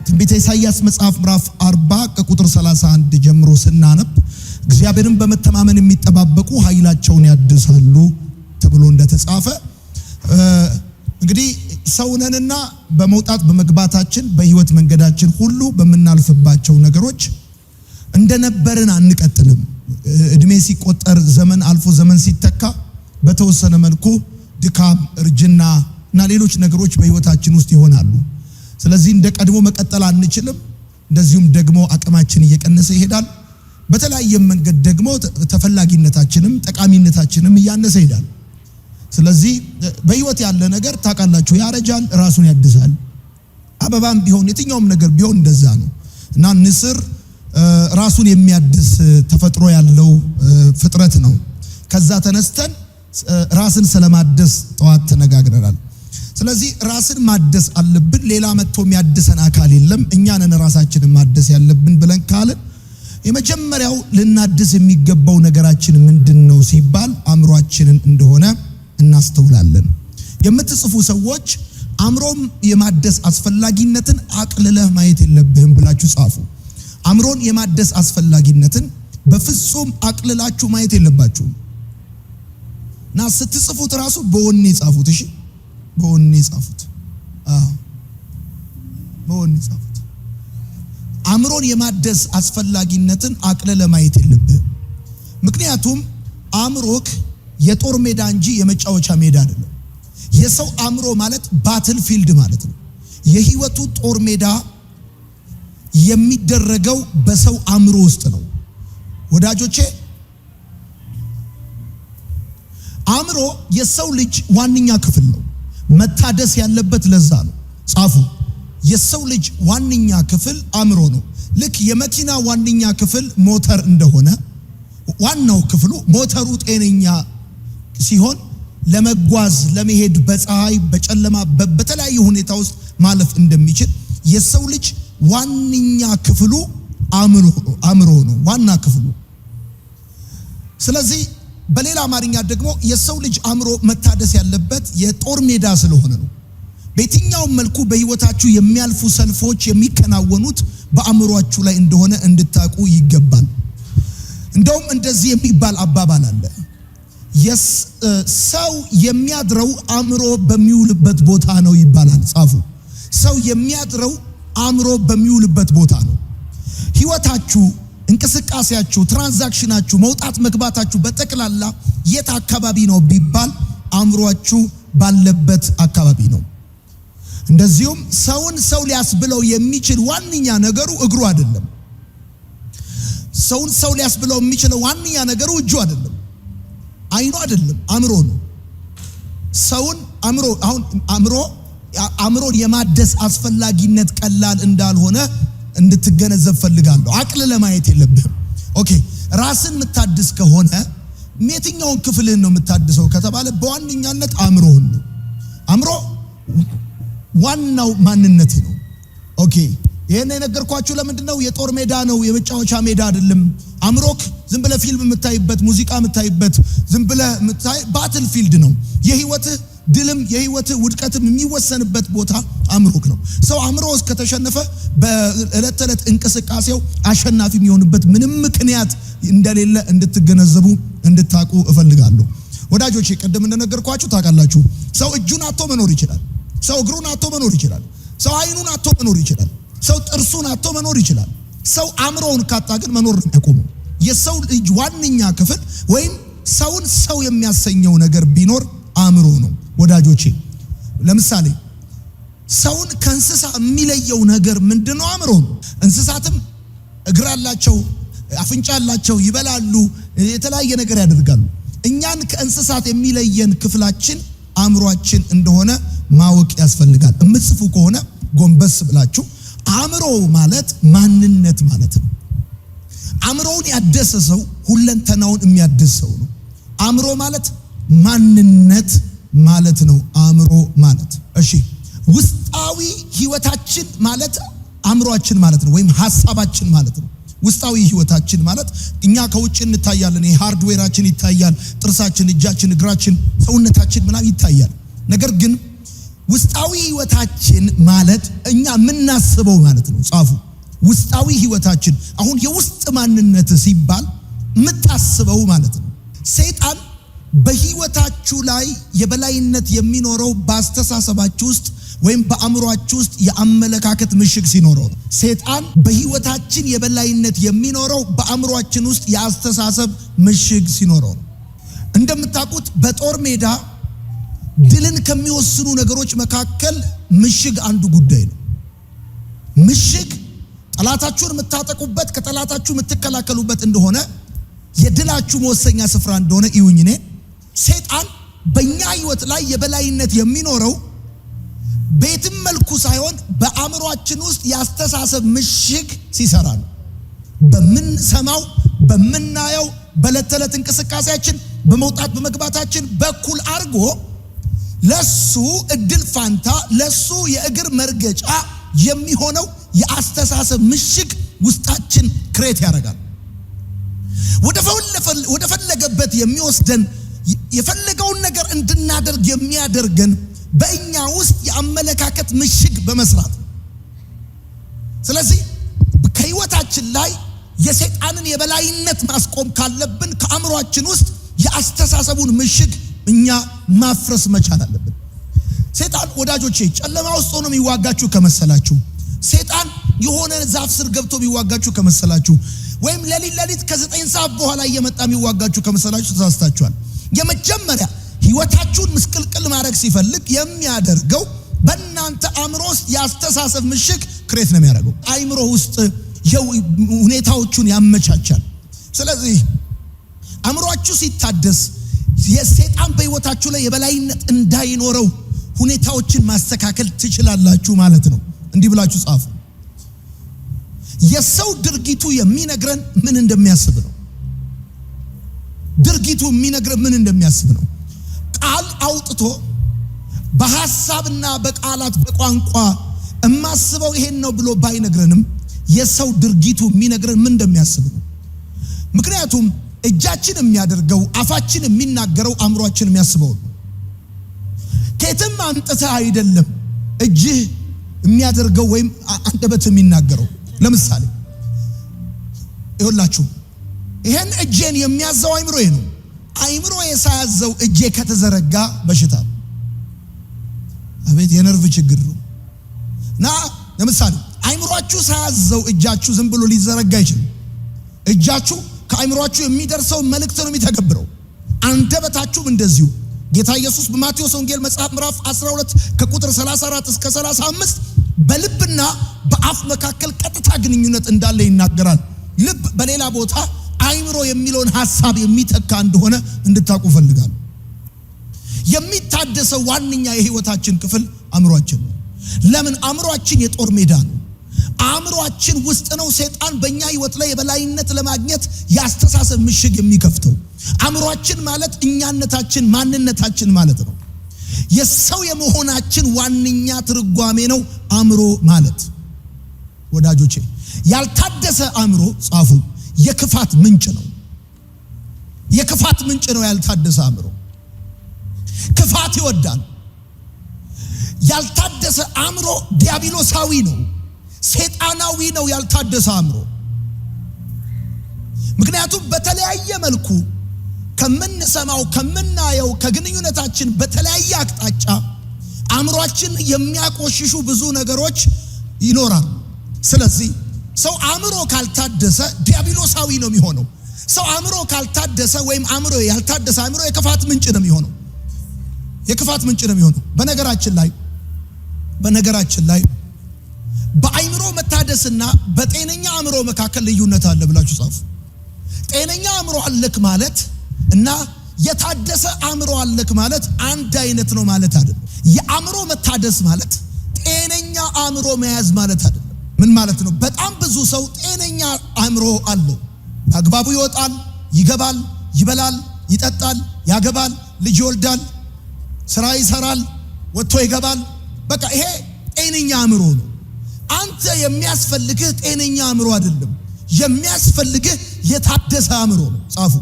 ትንቢተ ኢሳይያስ መጽሐፍ ምዕራፍ 40 ቁጥር 31 ጀምሮ ስናነብ እግዚአብሔርን በመተማመን የሚጠባበቁ ኃይላቸውን ያድሳሉ ተብሎ እንደተጻፈ እንግዲህ ሰውነንና በመውጣት በመግባታችን በህይወት መንገዳችን ሁሉ በመናልፍባቸው ነገሮች እንደነበርን አንቀጥልም። እድሜ ሲቆጠር ዘመን አልፎ ዘመን ሲተካ በተወሰነ መልኩ ድካም፣ እርጅና እና ሌሎች ነገሮች በህይወታችን ውስጥ ይሆናሉ። ስለዚህ እንደ ቀድሞ መቀጠል አንችልም። እንደዚሁም ደግሞ አቅማችን እየቀነሰ ይሄዳል። በተለያየ መንገድ ደግሞ ተፈላጊነታችንም ጠቃሚነታችንም እያነሰ ይሄዳል። ስለዚህ በህይወት ያለ ነገር ታውቃላችሁ ያረጃል፣ ራሱን ያድሳል። አበባም ቢሆን የትኛውም ነገር ቢሆን እንደዛ ነው እና ንስር ራሱን የሚያድስ ተፈጥሮ ያለው ፍጥረት ነው። ከዛ ተነስተን ራስን ስለማደስ ጠዋት ተነጋግረናል። ስለዚህ ራስን ማደስ አለብን። ሌላ መጥቶ የሚያድሰን አካል የለም። እኛ ነን ራሳችንን ማደስ ያለብን ብለን ካልን የመጀመሪያው ልናድስ የሚገባው ነገራችን ምንድነው ሲባል አእምሮአችንን እንደሆነ እናስተውላለን። የምትጽፉ ሰዎች አእምሮም የማደስ አስፈላጊነትን አቅልለህ ማየት የለብህም ብላችሁ ጻፉ። አእምሮን የማደስ አስፈላጊነትን በፍጹም አቅልላችሁ ማየት የለባችሁም እና ስትጽፉት ራሱ በወኔ ጻፉት። እሺ በወኔ ጻፉት። በወኔ ጻፉት። አእምሮን የማደስ አስፈላጊነትን አቅልለ ማየት የለብህም። ምክንያቱም አእምሮክ የጦር ሜዳ እንጂ የመጫወቻ ሜዳ አይደለም። የሰው አእምሮ ማለት ባትል ፊልድ ማለት ነው። የህይወቱ ጦር ሜዳ የሚደረገው በሰው አእምሮ ውስጥ ነው። ወዳጆቼ አእምሮ የሰው ልጅ ዋነኛ ክፍል ነው። መታደስ ያለበት ለዛ ነው። ጻፉ። የሰው ልጅ ዋነኛ ክፍል አእምሮ ነው። ልክ የመኪና ዋነኛ ክፍል ሞተር እንደሆነ ዋናው ክፍሉ ሞተሩ ጤነኛ ሲሆን ለመጓዝ ለመሄድ በፀሐይ በጨለማ በተለያየ ሁኔታ ውስጥ ማለፍ እንደሚችል የሰው ልጅ ዋነኛ ክፍሉ አእምሮ ነው። ዋና ክፍሉ። ስለዚህ በሌላ አማርኛ ደግሞ የሰው ልጅ አእምሮ መታደስ ያለበት የጦር ሜዳ ስለሆነ ነው። በየትኛውም መልኩ በህይወታችሁ የሚያልፉ ሰልፎች የሚከናወኑት በአእምሮአችሁ ላይ እንደሆነ እንድታውቁ ይገባል። እንደውም እንደዚህ የሚባል አባባል አለ። ሰው የሚያድረው አእምሮ በሚውልበት ቦታ ነው ይባላል። ጻፉ። ሰው የሚያድረው አእምሮ በሚውልበት ቦታ ነው። ህይወታችሁ፣ እንቅስቃሴያችሁ፣ ትራንዛክሽናችሁ፣ መውጣት መግባታችሁ በጠቅላላ የት አካባቢ ነው ቢባል አእምሮአችሁ ባለበት አካባቢ ነው። እንደዚሁም ሰውን ሰው ሊያስብለው የሚችል ዋነኛ ነገሩ እግሩ አይደለም። ሰውን ሰው ሊያስብለው የሚችለው ዋነኛ ነገሩ እጁ አይደለም፣ አይኑ አይደለም፣ አእምሮ ነው። ሰውን አእምሮን የማደስ አስፈላጊነት ቀላል እንዳልሆነ እንድትገነዘብ ፈልጋለሁ። አቅል ለማየት የለብህም። ኦኬ፣ ራስን የምታድስ ከሆነ የትኛውን ክፍልህን ነው የምታድሰው ከተባለ በዋነኛነት አእምሮህን ነው። አእምሮ ዋናው ማንነት ነው። ኦኬ፣ ይሄን የነገርኳችሁ ለምንድነው? የጦር ሜዳ ነው፣ የመጫወቻ ሜዳ አይደለም። አእምሮክ ዝም ብለህ ፊልም የምታይበት፣ ሙዚቃ የምታይበት፣ ዝም ብለህ የምታይ ባትል ፊልድ ነው። የህይወትህ ድልም የህይወትህ ውድቀትም የሚወሰንበት ቦታ አእምሮክ ነው። ሰው አእምሮ ውስጥ ከተሸነፈ በዕለት ተዕለት እንቅስቃሴው አሸናፊ የሚሆንበት ምንም ምክንያት እንደሌለ እንድትገነዘቡ እንድታቁ እፈልጋለሁ። ወዳጆቼ ቅድም እንደነገርኳችሁ ታውቃላችሁ፣ ሰው እጁን አጥቶ መኖር ይችላል። ሰው እግሩን አጥቶ መኖር ይችላል። ሰው አይኑን አጥቶ መኖር ይችላል። ሰው ጥርሱን አጥቶ መኖር ይችላል። ሰው አእምሮውን ካጣ ግን መኖር ነው ያቆመው። የሰው ልጅ ዋነኛ ክፍል ወይም ሰውን ሰው የሚያሰኘው ነገር ቢኖር አእምሮ ነው። ወዳጆቼ ለምሳሌ ሰውን ከእንስሳ የሚለየው ነገር ምንድነው? አእምሮ ነው። እንስሳትም እግር አላቸው፣ አፍንጫ አላቸው፣ ይበላሉ፣ የተለያየ ነገር ያደርጋሉ። እኛን ከእንስሳት የሚለየን ክፍላችን አእምሮአችን እንደሆነ ማወቅ ያስፈልጋል። የምትጽፉ ከሆነ ጎንበስ ብላችሁ አእምሮ ማለት ማንነት ማለት ነው። አእምሮውን ያደሰ ሰው ሁለንተናውን የሚያድስ ሰው ነው። አእምሮ ማለት ማንነት ማለት ነው። አእምሮ ማለት እሺ፣ ውስጣዊ ህይወታችን ማለት አእምሮአችን ማለት ነው፣ ወይም ሐሳባችን ማለት ነው። ውስጣዊ ህይወታችን ማለት እኛ ከውጭ እንታያለን፣ ሃርድዌራችን ይታያል፣ ጥርሳችን፣ እጃችን፣ እግራችን፣ ሰውነታችን ምናምን ይታያል። ነገር ግን ውስጣዊ ህይወታችን ማለት እኛ ምናስበው ማለት ነው። ጻፉ። ውስጣዊ ህይወታችን አሁን የውስጥ ማንነት ሲባል ምታስበው ማለት ነው። ሰይጣን በህይወታችሁ ላይ የበላይነት የሚኖረው በአስተሳሰባችሁ ውስጥ ወይም በአእምሮአችሁ ውስጥ የአመለካከት ምሽግ ሲኖረው ነው። ሰይጣን በህይወታችን የበላይነት የሚኖረው በአእምሮአችን ውስጥ የአስተሳሰብ ምሽግ ሲኖረው ነው። እንደምታውቁት በጦር ሜዳ ድልን ከሚወስኑ ነገሮች መካከል ምሽግ አንዱ ጉዳይ ነው። ምሽግ ጠላታችሁን የምታጠቁበት ከጠላታችሁ የምትከላከሉበት እንደሆነ የድላችሁ መወሰኛ ስፍራ እንደሆነ ይሁን። ሰይጣን በእኛ ህይወት ላይ የበላይነት የሚኖረው በየትም መልኩ ሳይሆን በአእምሮአችን ውስጥ የአስተሳሰብ ምሽግ ሲሰራ ነው። በምንሰማው በምናየው በዕለት ተዕለት እንቅስቃሴያችን በመውጣት በመግባታችን በኩል አድርጎ ለሱ እድል ፋንታ ለሱ የእግር መርገጫ የሚሆነው የአስተሳሰብ ምሽግ ውስጣችን ክሬት ያደርጋል። ወደ ፈለገበት የሚወስደን የፈለገውን ነገር እንድናደርግ የሚያደርገን በእኛ ውስጥ የአመለካከት ምሽግ በመስራት ነው። ስለዚህ ከህይወታችን ላይ የሰይጣንን የበላይነት ማስቆም ካለብን ከአእምሮአችን ውስጥ የአስተሳሰቡን ምሽግ እኛ ማፍረስ መቻል አለብን። ሰይጣን ወዳጆቼ ጨለማ ውስጥ ሆኖ የሚዋጋችሁ ከመሰላችሁ፣ ሰይጣን የሆነ ዛፍ ስር ገብቶ የሚዋጋችሁ ከመሰላችሁ፣ ወይም ሌሊት ከ9 ሰዓት በኋላ እየመጣ የሚዋጋችሁ ከመሰላችሁ ተሳስታችኋል። የመጀመሪያ ህይወታችሁን ምስቅልቅል ማድረግ ሲፈልግ የሚያደርገው በእናንተ አእምሮ ውስጥ የአስተሳሰብ ምሽግ ክሬት ነው የሚያደርገው። አእምሮ ውስጥ ሁኔታዎቹን ያመቻቻል። ስለዚህ አእምሮአችሁ ሲታደስ የሰይጣን በህይወታችሁ ላይ የበላይነት እንዳይኖረው ሁኔታዎችን ማስተካከል ትችላላችሁ ማለት ነው። እንዲህ ብላችሁ ጻፉ። የሰው ድርጊቱ የሚነግረን ምን እንደሚያስብ ነው። ድርጊቱ የሚነግረን ምን እንደሚያስብ ነው። ቃል አውጥቶ በሐሳብና በቃላት በቋንቋ እማስበው ይሄን ነው ብሎ ባይነግረንም የሰው ድርጊቱ የሚነግረን ምን እንደሚያስብ ነው። ምክንያቱም እጃችን የሚያደርገው አፋችን የሚናገረው አእምሮአችን የሚያስበው ነው። ከየትም አምጥተህ አይደለም እጅህ የሚያደርገው ወይም አንደበት የሚናገረው። ለምሳሌ ይኸውላችሁ ይሄን እጄን የሚያዘው አእምሮዬ ነው። አእምሮዬ ሳያዘው እጄ ከተዘረጋ በሽታ ነው። አቤት የነርቭ ችግር ነው። ለምሳሌ አእምሮአችሁ ሳያዘው እጃችሁ ዝም ብሎ ሊዘረጋ ይችላል። እጃችሁ ከአእምሮአችሁ የሚደርሰው መልእክት ነው የሚተገብረው። አንደበታችሁም እንደዚሁ። ጌታ ኢየሱስ በማቴዎስ ወንጌል መጽሐፍ ምዕራፍ 12 ከቁጥር 34 እስከ 35 በልብና በአፍ መካከል ቀጥታ ግንኙነት እንዳለ ይናገራል። ልብ በሌላ ቦታ አእምሮ የሚለውን ሐሳብ የሚተካ እንደሆነ እንድታውቁ ፈልጋለሁ። የሚታደሰው ዋነኛ የህይወታችን ክፍል አእምሮአችን ነው። ለምን? አእምሮአችን የጦር ሜዳ ነው። አእምሮአችን ውስጥ ነው ሰይጣን በእኛ ህይወት ላይ የበላይነት ለማግኘት ያስተሳሰብ ምሽግ የሚከፍተው። አእምሮአችን ማለት እኛነታችን ማንነታችን ማለት ነው። የሰው የመሆናችን ዋነኛ ትርጓሜ ነው አእምሮ ማለት። ወዳጆቼ ያልታደሰ አእምሮ ጻፉ የክፋት ምንጭ ነው። የክፋት ምንጭ ነው ያልታደሰ አእምሮ። ክፋት ይወዳል። ያልታደሰ አእምሮ ዲያብሎሳዊ ነው፣ ሰይጣናዊ ነው ያልታደሰ አእምሮ። ምክንያቱም በተለያየ መልኩ ከምንሰማው ከምናየው ከግንኙነታችን በተለያየ አቅጣጫ አእምሮአችን የሚያቆሽሹ ብዙ ነገሮች ይኖራሉ። ስለዚህ ሰው አእምሮ ካልታደሰ ዲያብሎሳዊ ነው የሚሆነው። ሰው አእምሮ ካልታደሰ ወይም አእምሮ ያልታደሰ አእምሮ የክፋት ምንጭ ነው የሚሆነው። የክፋት ምንጭ ነው የሚሆነው። በነገራችን ላይ በአእምሮ መታደስና በጤነኛ አእምሮ መካከል ልዩነት አለ ብላችሁ ጻፉ። ጤነኛ አእምሮ አለክ ማለት እና የታደሰ አእምሮ አለክ ማለት አንድ አይነት ነው ማለት አይደለም። የአእምሮ መታደስ ማለት ጤነኛ አእምሮ መያዝ ማለት አይደለም። ምን ማለት ነው? በጣም ብዙ ሰው ጤነኛ አእምሮ አለው። አግባቡ ይወጣል፣ ይገባል፣ ይበላል፣ ይጠጣል፣ ያገባል፣ ልጅ ይወልዳል፣ ስራ ይሰራል፣ ወጥቶ ይገባል። በቃ ይሄ ጤነኛ አእምሮ ነው። አንተ የሚያስፈልግህ ጤነኛ አእምሮ አይደለም። የሚያስፈልግህ የታደሰ አእምሮ ነው። ጻፉ።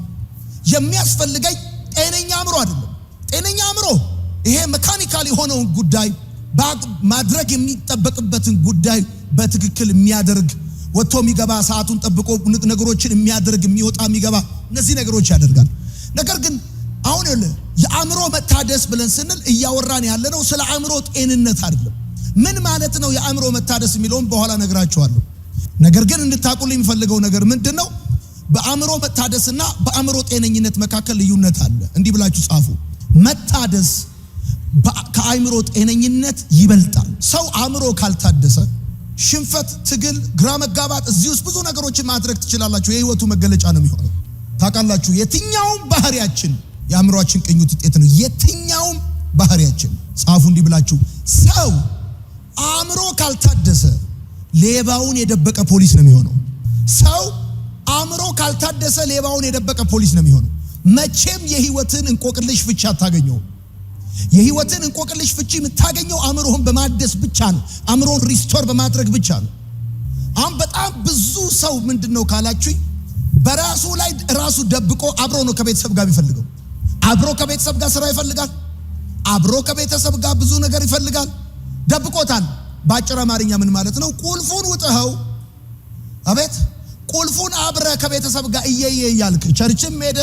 የሚያስፈልገኝ ጤነኛ አእምሮ አይደለም። ጤነኛ አእምሮ ይሄ መካኒካል የሆነውን ጉዳይ ማድረግ የሚጠበቅበትን ጉዳይ በትክክል የሚያደርግ ወጥቶ የሚገባ ሰዓቱን ጠብቆ ነገሮችን የሚያደርግ የሚወጣ የሚገባ እነዚህ ነገሮች ያደርጋል። ነገር ግን አሁን የአእምሮ መታደስ ብለን ስንል እያወራን ያለነው ስለ አእምሮ ጤንነት አይደለም። ምን ማለት ነው የአእምሮ መታደስ የሚለውን በኋላ ነግራችኋለሁ። ነገር ግን እንድታቁልኝ የሚፈልገው ነገር ምንድነው? በአእምሮ መታደስና በአእምሮ ጤነኝነት መካከል ልዩነት አለ። እንዲህ ብላችሁ ጻፉ። መታደስ ከአእምሮ ጤነኝነት ይበልጣል። ሰው አእምሮ ካልታደሰ ሽንፈት፣ ትግል፣ ግራ መጋባት፣ እዚህ ውስጥ ብዙ ነገሮችን ማድረግ ትችላላችሁ። የህይወቱ መገለጫ ነው የሚሆነው። ታውቃላችሁ፣ የትኛውም ባህሪያችን የአእምሮአችን ቅኝት ውጤት ነው። የትኛውም ባህሪያችን ጻፉ እንዲህ ብላችሁ። ሰው አእምሮ ካልታደሰ ሌባውን የደበቀ ፖሊስ ነው የሚሆነው። ሰው አእምሮ ካልታደሰ ሌባውን የደበቀ ፖሊስ ነው የሚሆነው። መቼም የህይወትን እንቆቅልሽ ፍቺ አታገኘው። የህይወትን እንቆቅልሽ ፍቺ የምታገኘው አእምሮህን በማደስ ብቻ ነው። አእምሮን ሪስቶር በማድረግ ብቻ ነው። አሁን በጣም ብዙ ሰው ምንድነው ካላችሁኝ በራሱ ላይ ራሱ ደብቆ አብሮ ነው ከቤተሰብ ጋር የሚፈልገው። አብሮ ከቤተሰብ ጋር ስራ ይፈልጋል። አብሮ ከቤተሰብ ጋር ብዙ ነገር ይፈልጋል። ደብቆታል። በአጭር አማርኛ ምን ማለት ነው? ቁልፉን ውጥኸው አቤት ቁልፉን አብረ ከቤተሰብ ጋር እየየ ያልክ ቸርችም ሄደ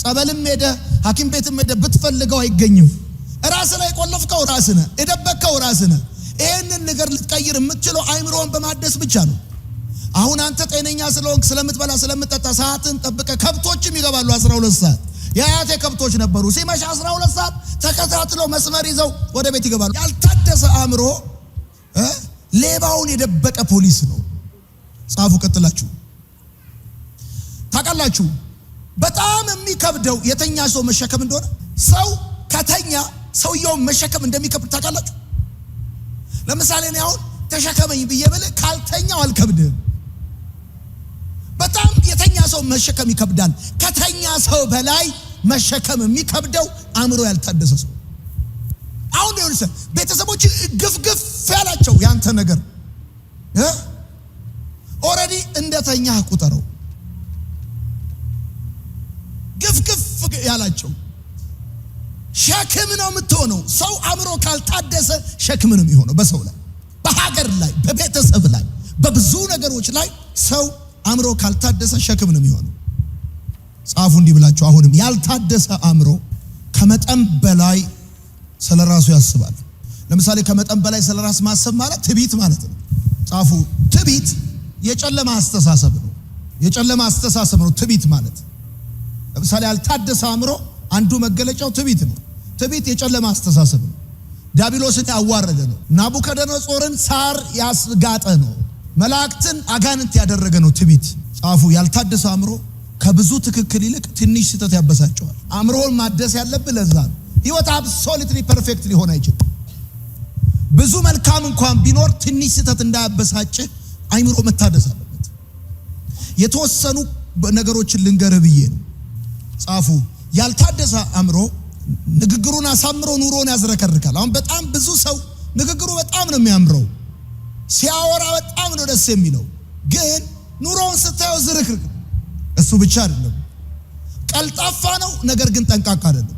ጸበልም ሄደ ሐኪም ቤትም ሄደ ብትፈልገው አይገኝም። ራስ ላይ ቆለፍከው ራስ ነህ፣ የደበቅከው ራስ ነህ። ይሄንን ነገር ልትቀይር የምትችለው አእምሮን በማደስ ብቻ ነው። አሁን አንተ ጤነኛ ስለሆንክ ስለምትበላ ስለምትጠጣ ሰዓትን ጠብቀ ከብቶችም ይገባሉ 12 ሰዓት የአያቴ ከብቶች ነበሩ። ሲመሽ 12 ሰዓት ተከታትለው መስመር ይዘው ወደ ቤት ይገባሉ። ያልታደሰ አእምሮ ሌባውን የደበቀ ፖሊስ ነው። ጻፉ ቀጥላችሁ። ታውቃላችሁ በጣም የሚከብደው የተኛ ሰው መሸከም እንደሆነ። ሰው ከተኛ ሰውየውን መሸከም እንደሚከብድ ታውቃላችሁ። ለምሳሌ እኔ አሁን ተሸከመኝ ብዬ ብልህ ካልተኛው አልከብድህም። በጣም የተኛ ሰው መሸከም ይከብዳል። ከተኛ ሰው በላይ መሸከም የሚከብደው አእምሮ ያልታደሰ ሰው። አሁን ይኸውልህ ቤተሰቦች ግፍግፍ ያላቸው ያንተ ነገር ኦሬዲ እንደተኛ ቁጠረው። ግፍግፍ ያላቸው ሸክም ነው የምትሆነው። ሰው አእምሮ ካልታደሰ ሸክም ነው የሚሆነው። በሰው ላይ፣ በሀገር ላይ፣ በቤተሰብ ላይ፣ በብዙ ነገሮች ላይ ሰው አእምሮ ካልታደሰ ሸክም ነው የሚሆነው። ጻፉ እንዲህ ብላችሁ። አሁንም ያልታደሰ አእምሮ ከመጠን በላይ ስለራሱ ያስባል። ለምሳሌ ከመጠን በላይ ስለራስ ማሰብ ማለት ትዕቢት ማለት ነው። ጻፉ። ትዕቢት የጨለማ አስተሳሰብ ነው። የጨለማ አስተሳሰብ ነው ትዕቢት ማለት። ለምሳሌ ያልታደሰ አእምሮ አንዱ መገለጫው ትዕቢት ነው። ትዕቢት የጨለማ አስተሳሰብ ነው። ዲያብሎስን ያዋረደ ነው። ናቡከደነጾርን ሳር ያስጋጠ ነው። መላእክትን አጋንንት ያደረገ ነው ትዕቢት። ጻፉ። ያልታደሰ አእምሮ ከብዙ ትክክል ይልቅ ትንሽ ስህተት ያበሳጨዋል። አእምሮን ማደስ ያለብህ ለዛ ነው። ህይወት አብሶሉትሊ ፐርፌክት ሊሆን አይችልም። ብዙ መልካም እንኳን ቢኖር ትንሽ ስህተት እንዳያበሳጭ አእምሮ መታደስ አለበት። የተወሰኑ ነገሮችን ልንገርህ ብዬ ነው። ጻፉ። ያልታደሰ አእምሮ ንግግሩን አሳምሮ ኑሮን ያዝረከርካል። አሁን በጣም ብዙ ሰው ንግግሩ በጣም ነው የሚያምረው፣ ሲያወራ በጣም ነው ደስ የሚለው፣ ግን ኑሮውን ስታየው ዝርክርክ። እሱ ብቻ አይደለም፣ ቀልጣፋ ነው፣ ነገር ግን ጠንቃቃ አይደለም።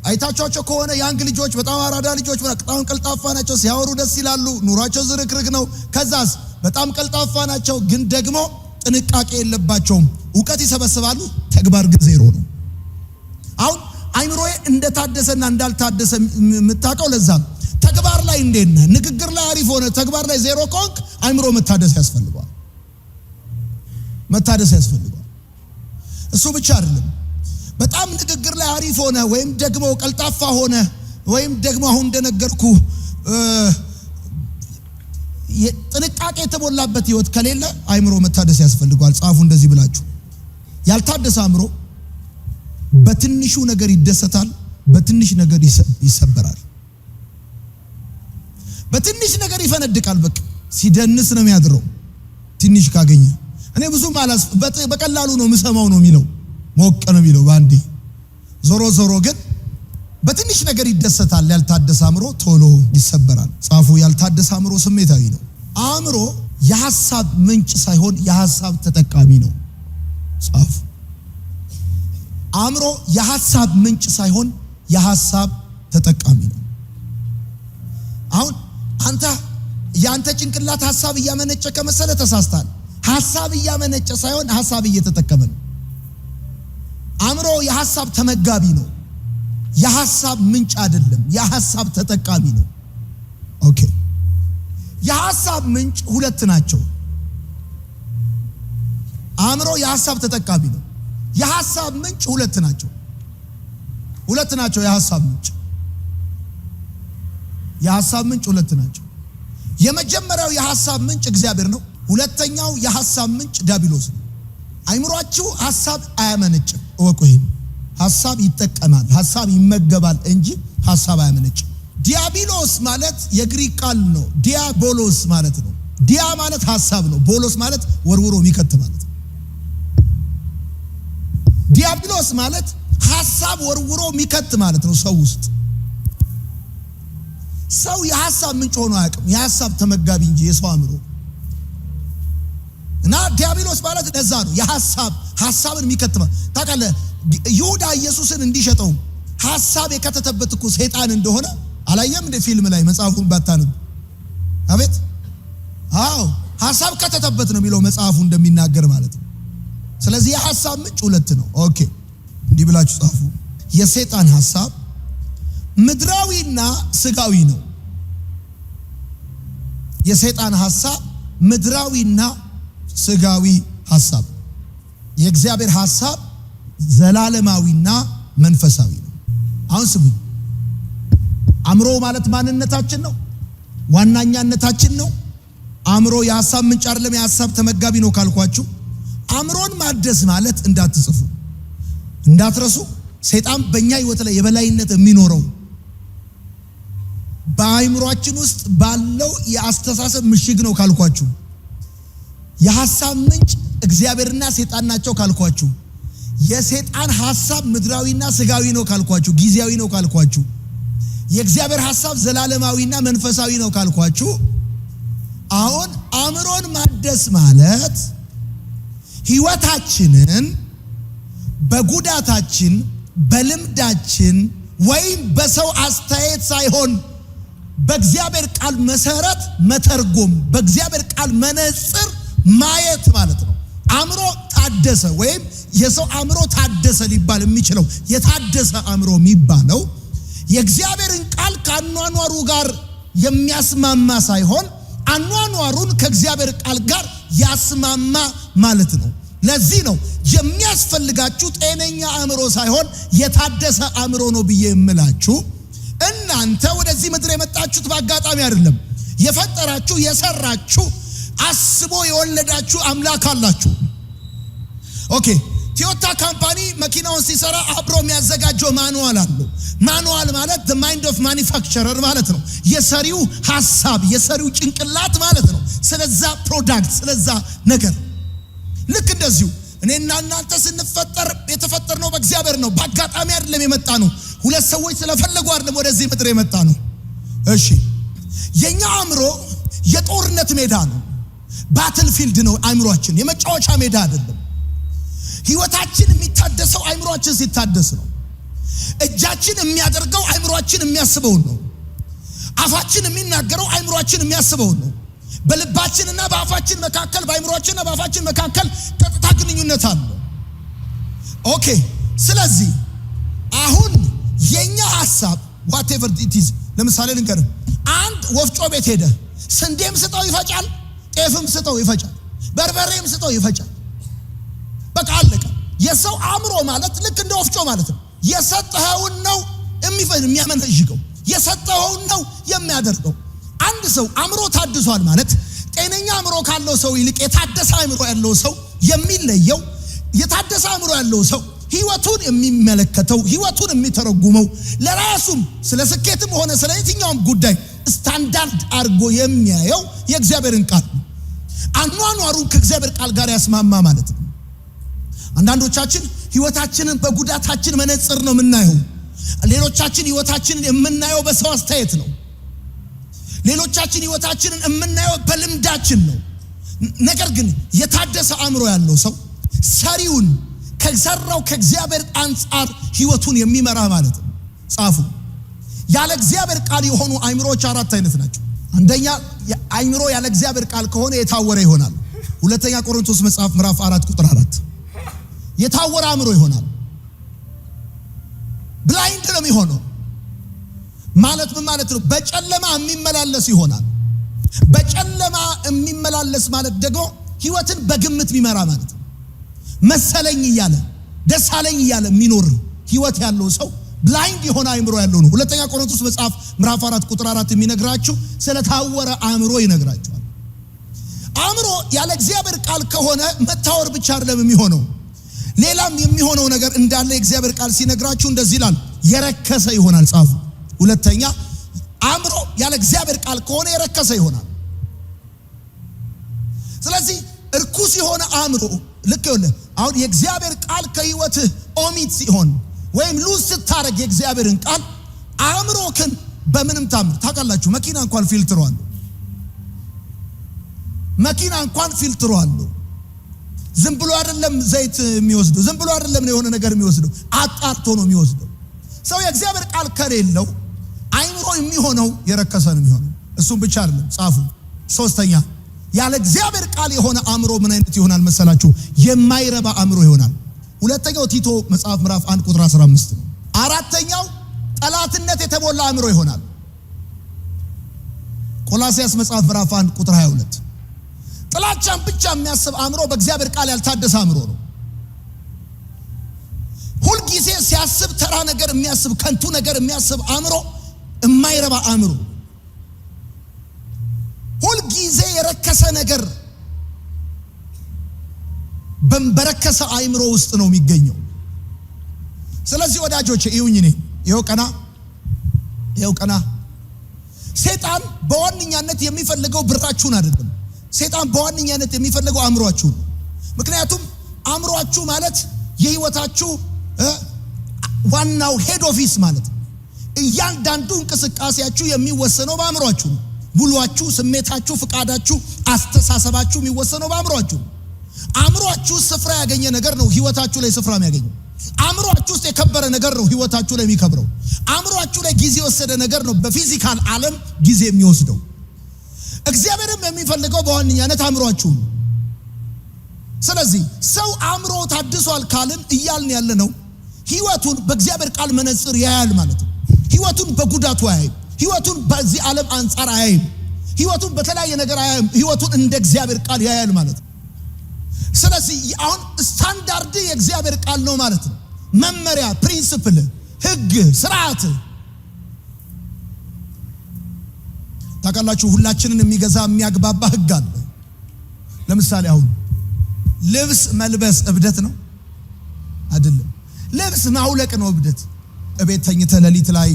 አይታችኋቸው ከሆነ ያንግ ልጆች በጣም አራዳ ልጆች በጣም ቀልጣፋ ናቸው፣ ሲያወሩ ደስ ይላሉ፣ ኑሯቸው ዝርክርክ ነው። ከዛስ በጣም ቀልጣፋ ናቸው፣ ግን ደግሞ ጥንቃቄ የለባቸውም። እውቀት ይሰበስባሉ፣ ተግባር ግን ዜሮ ነው። አሁን አይምሮዬ እንደታደሰና እንዳልታደሰ የምታውቀው ለዛ ነው። ተግባር ላይ እንዴት ነህ? ንግግር ላይ አሪፍ ሆነ፣ ተግባር ላይ ዜሮ ከሆንክ አይምሮ መታደስ ያስፈልገዋል። መታደስ ያስፈልገዋል። እሱ ብቻ አይደለም፣ በጣም ንግግር ላይ አሪፍ ሆነ ወይም ደግሞ ቀልጣፋ ሆነ ወይም ደግሞ አሁን እንደነገርኩ ጥንቃቄ የተሞላበት ህይወት ከሌለ አይምሮ መታደስ ያስፈልገዋል። ጻፉ እንደዚህ ብላችሁ። ያልታደሰ አእምሮ በትንሹ ነገር ይደሰታል፣ በትንሽ ነገር ይሰበራል። በትንሽ ነገር ይፈነድቃል። በቃ ሲደንስ ነው የሚያድረው ትንሽ ካገኘ። እኔ ብዙ ማላስ በቀላሉ ነው የምሰማው ነው የሚለው፣ ሞቅ ነው የሚለው ባንዴ። ዞሮ ዞሮ ግን በትንሽ ነገር ይደሰታል። ያልታደሰ አእምሮ ቶሎ ይሰበራል። ጻፉ። ያልታደሰ አእምሮ ስሜታዊ ነው። አእምሮ የሐሳብ ምንጭ ሳይሆን የሐሳብ ተጠቃሚ ነው። ጻፉ። አእምሮ የሐሳብ ምንጭ ሳይሆን የሐሳብ ተጠቃሚ ነው። አሁን አንተ ያንተ ጭንቅላት ሐሳብ እያመነጨ ከመሰለ ተሳስተሃል። ሐሳብ እያመነጨ ሳይሆን ሐሳብ እየተጠቀመ ነው። አእምሮ የሐሳብ ተመጋቢ ነው። የሐሳብ ምንጭ አይደለም፣ የሐሳብ ተጠቃሚ ነው። ኦኬ የሐሳብ ምንጭ ሁለት ናቸው። አእምሮ የሐሳብ ተጠቃሚ ነው። የሐሳብ ምንጭ ሁለት ናቸው። የሐሳብ ምንጭ ሁለት ናቸው። የመጀመሪያው የሐሳብ ምንጭ እግዚአብሔር ነው። ሁለተኛው የሐሳብ ምንጭ ዲያብሎስ ነው። አእምሮአችሁ ሐሳብ አያመነጭም። እወቁ ይሄን። ሐሳብ ይጠቀማል፣ ሐሳብ ይመገባል እንጂ ሐሳብ አያመነጭም። ዲያብሎስ ማለት የግሪክ ቃል ነው። ዲያቦሎስ ማለት ነው። ዲያ ማለት ሐሳብ ነው። ቦሎስ ማለት ወርውሮ የሚከት ማለት ነው። ዲያብሎስ ማለት ሐሳብ ወርውሮ የሚከት ማለት ነው። ሰው ውስጥ ሰው የሐሳብ ምንጭ ሆኖ አያውቅም። የሐሳብ ተመጋቢ እንጂ የሰው አእምሮ እና ዲያብሎስ ማለት ለዛ ነው ሐሳብን የሚከት ማለት ታውቃለህ። ይሁዳ ኢየሱስን እንዲሸጠው ሐሳብ የከተተበት እኮ ሰይጣን እንደሆነ አላየም እንደ ፊልም ላይ መጽሐፉን ባታነብ? አቤት ሐሳብ ከተተበት ነው የሚለው መጽሐፉ እንደሚናገር ማለት ነው። ስለዚህ የሐሳብ ምንጭ ሁለት ነው። ኦኬ እንዲህ ብላችሁ ጻፉ። የሰይጣን ሐሳብ ምድራዊና ስጋዊ ነው። የሰይጣን ሐሳብ ምድራዊና ስጋዊ ሐሳብ። የእግዚአብሔር ሐሳብ ዘላለማዊና መንፈሳዊ ነው። አሁን ስሙኝ። አእምሮ ማለት ማንነታችን ነው፣ ዋናኛነታችን ነው። አእምሮ የሐሳብ ምንጭ አይደለም፣ የሐሳብ ተመጋቢ ነው ካልኳችሁ አእምሮን ማደስ ማለት እንዳትጽፉ እንዳትረሱ። ሰይጣን በእኛ ህይወት ላይ የበላይነት የሚኖረው በአእምሮአችን ውስጥ ባለው የአስተሳሰብ ምሽግ ነው ካልኳችሁ፣ የሐሳብ ምንጭ እግዚአብሔርና ሰይጣን ናቸው ካልኳችሁ፣ የሰይጣን ሐሳብ ምድራዊና ስጋዊ ነው ካልኳችሁ፣ ጊዜያዊ ነው ካልኳችሁ፣ የእግዚአብሔር ሐሳብ ዘላለማዊና መንፈሳዊ ነው ካልኳችሁ፣ አሁን አእምሮን ማደስ ማለት ህይወታችንን በጉዳታችን በልምዳችን ወይም በሰው አስተያየት ሳይሆን በእግዚአብሔር ቃል መሰረት መተርጎም፣ በእግዚአብሔር ቃል መነጽር ማየት ማለት ነው። አእምሮ ታደሰ ወይም የሰው አእምሮ ታደሰ ሊባል የሚችለው የታደሰ አእምሮ የሚባለው የእግዚአብሔርን ቃል ከአኗኗሩ ጋር የሚያስማማ ሳይሆን አኗኗሩን ከእግዚአብሔር ቃል ጋር ያስማማ ማለት ነው። ለዚህ ነው የሚያስፈልጋችሁ ጤነኛ አእምሮ ሳይሆን የታደሰ አእምሮ ነው ብዬ የምላችሁ። እናንተ ወደዚህ ምድር የመጣችሁት በአጋጣሚ አይደለም። የፈጠራችሁ የሰራችሁ አስቦ የወለዳችሁ አምላክ አላችሁ። ኦኬ ቶዮታ ካምፓኒ መኪናውን ሲሰራ አብሮ የሚያዘጋጀው ማኑዋል አለው። ማኑዋል ማለት the mind of manufacturer ማለት ነው። የሰሪው ሐሳብ የሰሪው ጭንቅላት ማለት ነው። ስለዛ ፕሮዳክት ስለዛ ነገር ልክ እንደዚሁ እኔና እናንተ ስንፈጠር የተፈጠርነው በእግዚአብሔር ነው። በአጋጣሚ አይደለም የመጣ ነው። ሁለት ሰዎች ስለፈለጉ አይደለም ወደዚህ ምድር የመጣ ነው። እሺ የኛ አእምሮ የጦርነት ሜዳ ነው። ባትል ፊልድ ነው አእምሮአችን፣ የመጫወቻ ሜዳ አይደለም። ህይወታችን የሚታደሰው አእምሮአችን ሲታደስ ነው። እጃችን የሚያደርገው አእምሮአችን የሚያስበውን ነው። አፋችን የሚናገረው አእምሮአችን የሚያስበውን ነው። በልባችንና በአፋችን መካከል በአእምሮአችንና በአፋችን መካከል ቀጥታ ግንኙነት አለ። ኦኬ ስለዚህ አሁን የኛ ሐሳብ whatever it is ለምሳሌ ልንገርህ፣ አንድ ወፍጮ ቤት ሄደ ስንዴም ስጠው ይፈጫል፣ ጤፍም ስጠው ይፈጫል፣ በርበሬም ስጠው ይፈጫል። በቃ አለቀ። የሰው አእምሮ ማለት ልክ እንደ ወፍጮ ማለት ነው። የሰጠኸውን ነው የሚያመነዥገው፣ የሰጠኸውን ነው የሚያደርገው። አንድ ሰው አእምሮ ታድሷል ማለት ጤነኛ አእምሮ ካለው ሰው ይልቅ የታደሰ አእምሮ ያለው ሰው የሚለየው፣ የታደሰ አእምሮ ያለው ሰው ህይወቱን የሚመለከተው ህይወቱን የሚተረጉመው ለራሱም ስለ ስኬትም ሆነ ስለ የትኛውም ጉዳይ ስታንዳርድ አድርጎ የሚያየው የእግዚአብሔርን ቃል ነው። አኗኗሩን ከእግዚአብሔር ቃል ጋር ያስማማ ማለት ነው። አንዳንዶቻችን ህይወታችንን በጉዳታችን መነጽር ነው የምናየው። ሌሎቻችን ህይወታችንን የምናየው በሰው አስተያየት ነው። ሌሎቻችን ህይወታችንን የምናየው በልምዳችን ነው። ነገር ግን የታደሰ አእምሮ ያለው ሰው ሰሪውን ከሰራው ከእግዚአብሔር አንጻር ህይወቱን የሚመራ ማለት ነው። ጻፉ። ያለ እግዚአብሔር ቃል የሆኑ አእምሮዎች አራት አይነት ናቸው። አንደኛ አእምሮ ያለ እግዚአብሔር ቃል ከሆነ የታወረ ይሆናል። ሁለተኛ ቆሮንቶስ መጽሐፍ ምዕራፍ 4 ቁጥር 4 የታወረ አእምሮ ይሆናል። ብላይንድ ነው የሚሆነው ማለት ምን ማለት ነው? በጨለማ የሚመላለስ ይሆናል። በጨለማ የሚመላለስ ማለት ደግሞ ህይወትን በግምት የሚመራ ማለት ነው። መሰለኝ እያለ ደሳለኝ እያለ የሚኖር ህይወት ያለው ሰው ብላይንድ የሆነ አእምሮ ያለው ነው። ሁለተኛ ቆሮንቶስ መጽሐፍ ምዕራፍ 4 ቁጥር 4 የሚነግራችሁ ስለታወረ አእምሮ ይነግራችኋል። አእምሮ ያለ እግዚአብሔር ቃል ከሆነ መታወር ብቻ አይደለም የሚሆነው፣ ሌላም የሚሆነው ነገር እንዳለ የእግዚአብሔር ቃል ሲነግራችሁ እንደዚህ ይላል፣ የረከሰ ይሆናል። ጻፉ። ሁለተኛ አእምሮ ያለ እግዚአብሔር ቃል ከሆነ የረከሰ ይሆናል። ስለዚህ እርኩስ የሆነ አእምሮ ልክ ይኸውልህ፣ አሁን የእግዚአብሔር ቃል ከህይወትህ ኦሚት ሲሆን ወይም ሉዝ ስታረግ የእግዚአብሔርን ቃል አእምሮክን በምንም ታምር ታውቃላችሁ። መኪና እንኳን ፊልትሩ አለው። መኪና እንኳን ፊልትሩ አለው። ዝም ብሎ አይደለም ዘይት የሚወስደው፣ ዝም ብሎ አይደለም የሆነ ነገር የሚወስደው፣ አጣርቶ ነው የሚወስደው። ሰው የእግዚአብሔር ቃል ከሌለው አእምሮ የሚሆነው የረከሰ ነው የሚሆነው። እሱም ብቻ አይደለም፣ ጻፉ። ሶስተኛ ያለ እግዚአብሔር ቃል የሆነ አእምሮ ምን አይነት ይሆናል መሰላችሁ? የማይረባ አእምሮ ይሆናል። ሁለተኛው ቲቶ መጽሐፍ ምዕራፍ 1 ቁጥር 15 ነው። አራተኛው ጠላትነት የተሞላ አእምሮ ይሆናል። ቆላስይስ መጽሐፍ ምዕራፍ 1 ቁጥር 22 ጥላቻን ብቻ የሚያስብ አእምሮ በእግዚአብሔር ቃል ያልታደሰ አእምሮ ነው። ሁልጊዜ ሲያስብ ተራ ነገር የሚያስብ ከንቱ ነገር የሚያስብ አእምሮ የማይረባ አእምሮ፣ ሁልጊዜ የረከሰ ነገር በረከሰ አእምሮ ውስጥ ነው የሚገኘው። ስለዚህ ወዳጆቼ እዩኝ፣ እኔ ይኸው ቀና ሰይጣን በዋነኛነት የሚፈልገው ብራችሁን አይደለም። ሰይጣን በዋነኛነት የሚፈልገው አእምሮአችሁን። ምክንያቱም አእምሮአችሁ ማለት የህይወታችሁ ዋናው ሄድ ኦፊስ ማለት ነው። እያንዳንዱ እንቅስቃሴያችሁ የሚወሰነው በአእምሮአችሁ ነው። ውሏችሁ፣ ስሜታችሁ፣ ፍቃዳችሁ፣ አስተሳሰባችሁ የሚወሰነው በአእምሮአችሁ ነው። አእምሮአችሁ ስፍራ ያገኘ ነገር ነው ህይወታችሁ ላይ ስፍራ የሚያገኘው። አእምሮአችሁ ውስጥ የከበረ ነገር ነው ህይወታችሁ ላይ የሚከብረው። አእምሮአችሁ ላይ ጊዜ የወሰደ ነገር ነው በፊዚካል ዓለም ጊዜ የሚወስደው። እግዚአብሔርም የሚፈልገው በዋነኛነት አእምሮአችሁ ነው። ስለዚህ ሰው አእምሮ ታድሷል ካልን እያልን ያለ ነው ህይወቱን በእግዚአብሔር ቃል መነጽር ያያል ማለት ነው። ህይወቱን በጉዳቱ አያይም። ህይወቱን በዚህ ዓለም አንጻር አያይም። ህይወቱን በተለያየ ነገር አያይም። ህይወቱን እንደ እግዚአብሔር ቃል ያያል ማለት ነው። ስለዚህ አሁን ስታንዳርድ የእግዚአብሔር ቃል ነው ማለት ነው። መመሪያ፣ ፕሪንሲፕል፣ ህግ፣ ስርዓት። ታውቃላችሁ ሁላችንን የሚገዛ የሚያግባባ ህግ አለ። ለምሳሌ አሁን ልብስ መልበስ እብደት ነው አይደለም። ልብስ ማውለቅ ነው እብደት። እቤት ተኝተህ ሌሊት ላይ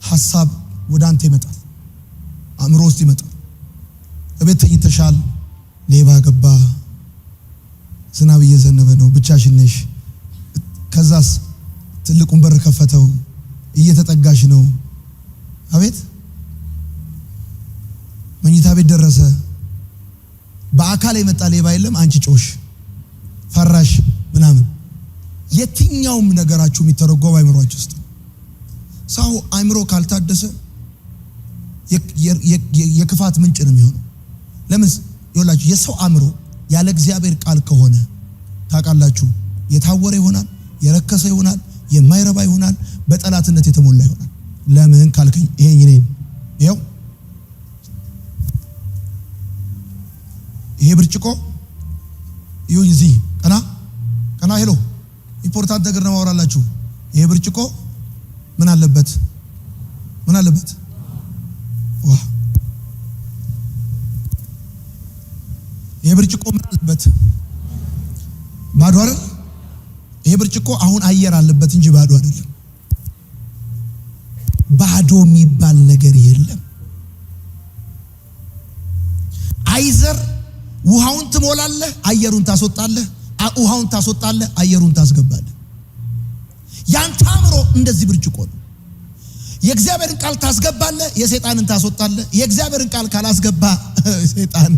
ሐሳብ ወደ አንተ ይመጣል፣ አእምሮ ውስጥ ይመጣል። እቤት ተኝተሻል፣ ሌባ ገባ፣ ዝናብ እየዘነበ ነው፣ ብቻሽን ነሽ። ከዛስ ትልቁን በር ከፈተው፣ እየተጠጋሽ ነው። አቤት መኝታ ቤት ደረሰ። በአካል የመጣ ሌባ የለም፣ አንቺ ጮሽ፣ ፈራሽ ምናምን። የትኛውም ነገራችሁ የሚተረጎም አእምሮአችሁ ውስጥ። ሰው አእምሮ ካልታደሰ የክፋት ምንጭ ነው የሚሆነው። ለምን ይኸውላችሁ የሰው አእምሮ ያለ እግዚአብሔር ቃል ከሆነ ታውቃላችሁ የታወረ ይሆናል፣ የረከሰ ይሆናል፣ የማይረባ ይሆናል፣ በጠላትነት የተሞላ ይሆናል። ለምን ካልከኝ ይሄው ይሄ ብርጭቆ ይሁን እዚህ ቀና ሄሎ ኢምፖርታንት ነገር ነው ማወራላችሁ። ይሄ ብርጭቆ ምን አለበት? ዋ ይሄ ብርጭቆ ምን አለበት? ባዶ አይደል? ይሄ ብርጭቆ አሁን አየር አለበት እንጂ ባዶ አይደለም። ባዶ የሚባል ነገር የለም። አይዘር ውሃውን ትሞላለህ፣ አየሩን ታስወጣለህ፣ ውሃውን ታስወጣለህ፣ አየሩን ታስገባለህ። ያንተ አእምሮ እንደዚህ ብርጭቆ ነው። የእግዚአብሔርን ቃል ታስገባለህ፣ የሰይጣንን ታስወጣለህ። የእግዚአብሔርን ቃል ካላስገባ ሰይጣን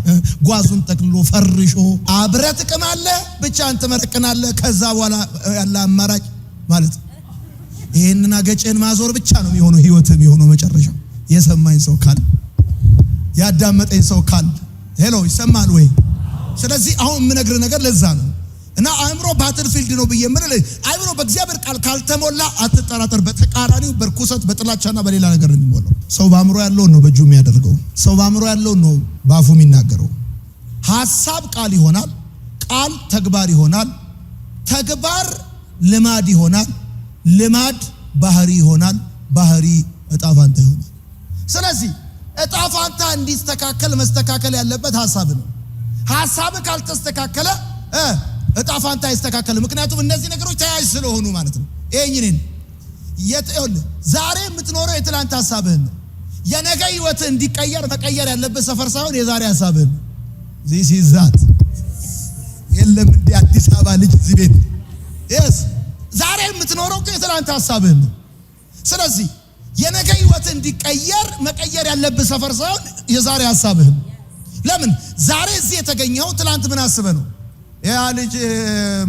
ጓዙን ጠቅልሎ ፈርሾ አብረህ ትቅማለህ፣ ብቻህን ትመረቅናለህ። ከዛ በኋላ ያለ አማራጭ ማለት ይሄንን አገጨን ማዞር ብቻ ነው የሚሆነው ህይወትም የሆነው መጨረሻው። የሰማኝ ሰው ካለ ያዳመጠኝ ሰው ካለ ሄሎ ይሰማል ወይ? ስለዚህ አሁን የምነግርህ ነገር ለዛ ነው። እና አእምሮ ባትልፊልድ ነው ብዬ ምን ላይ አእምሮ በእግዚአብሔር ቃል ካልተሞላ አትጠራጠር፣ በተቃራኒው በርኩሰት በጥላቻና በሌላ ነገር ነው የሚሞላው። ሰው በአእምሮ ያለውን ነው በእጁ የሚያደርገው። ሰው በአእምሮ ያለውን ነው በአፉ የሚናገረው። ሐሳብ ቃል ይሆናል፣ ቃል ተግባር ይሆናል፣ ተግባር ልማድ ይሆናል፣ ልማድ ባህሪ ይሆናል፣ ባህሪ እጣ ፋንታ ይሆናል። ስለዚህ እጣ ፋንታ እንዲስተካከል መስተካከል ያለበት ሐሳብ ነው። ሐሳብ ካልተስተካከለ እጣ ፋንታ አይስተካከልም። ምክንያቱም እነዚህ ነገሮች ተያያዥ ስለሆኑ ማለት ነው። ይሄንን ዛሬ የምትኖረው የትላንት ሐሳብህን ነው። የነገ ህይወትህ እንዲቀየር መቀየር ያለበት ሰፈር ሳይሆን የዛሬ ሐሳብህን ነው። ዚስ ኢዝ ዛት የለም እንደ አዲስ አበባ ልጅ እዚህ ቤት yes ዛሬ የምትኖረው የትላንት ሐሳብህን ነው። ስለዚህ የነገ ህይወትህ እንዲቀየር መቀየር ያለበት ሰፈር ሳይሆን የዛሬ ሐሳብህን። ለምን ዛሬ እዚህ የተገኘው ትላንት ምን አስበህ ነው? ያ ልጅ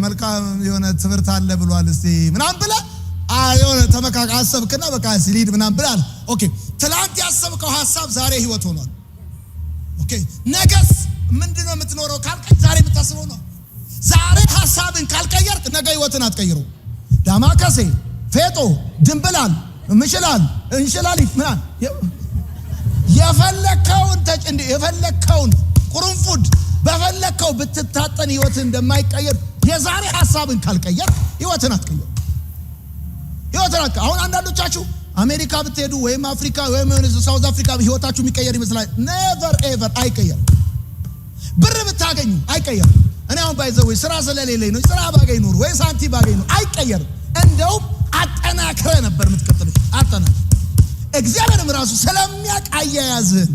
መልካም የሆነ ትምህርት አለ ብሏል እስቲ ምናምን ብለህ የሆነ ተመካካ አሰብክና በቃ ሲሊድ ምናምን ብለህ ኦኬ ትላንት ያሰብከው ሐሳብ ዛሬ ህይወት ሆኗል። ኦኬ ነገስ ምንድነው የምትኖረው ካልከኝ ዛሬ የምታስበው ነው። ዛሬ ሐሳብን ካልቀየርክ ነገ ህይወትን አትቀይረው። ዳማከሴ ፌጦ ድንብላል ምሽላል እንሽላሊት ምናምን የፈለከውን ቁርንፉድ በፈለከው ብትታጠን ህይወትን እንደማይቀየር የዛሬ ሐሳብን ካልቀየር ህይወትን አትቀየር። አሁን አንዳንዶቻችሁ አሜሪካ ብትሄዱ ወይም አፍሪካ ወይም ሳውዝ አፍሪካ ህይወታችሁ የሚቀየር ይመስላል። ኔቨር ኤቨር አይቀየር። ብር ብታገኙ አይቀየር። እኔ አሁን ባይዘው ስራ ስለሌለኝ ነው። ስራ ባገኝ ኑር ወይ ሳንቲም ባገኝ ኑር አይቀየር። እንደውም አጠናክረ ነበር የምትቀጥለው። አጠናክረ እግዚአብሔርም ራሱ ስለሚያውቅ አያያዝህን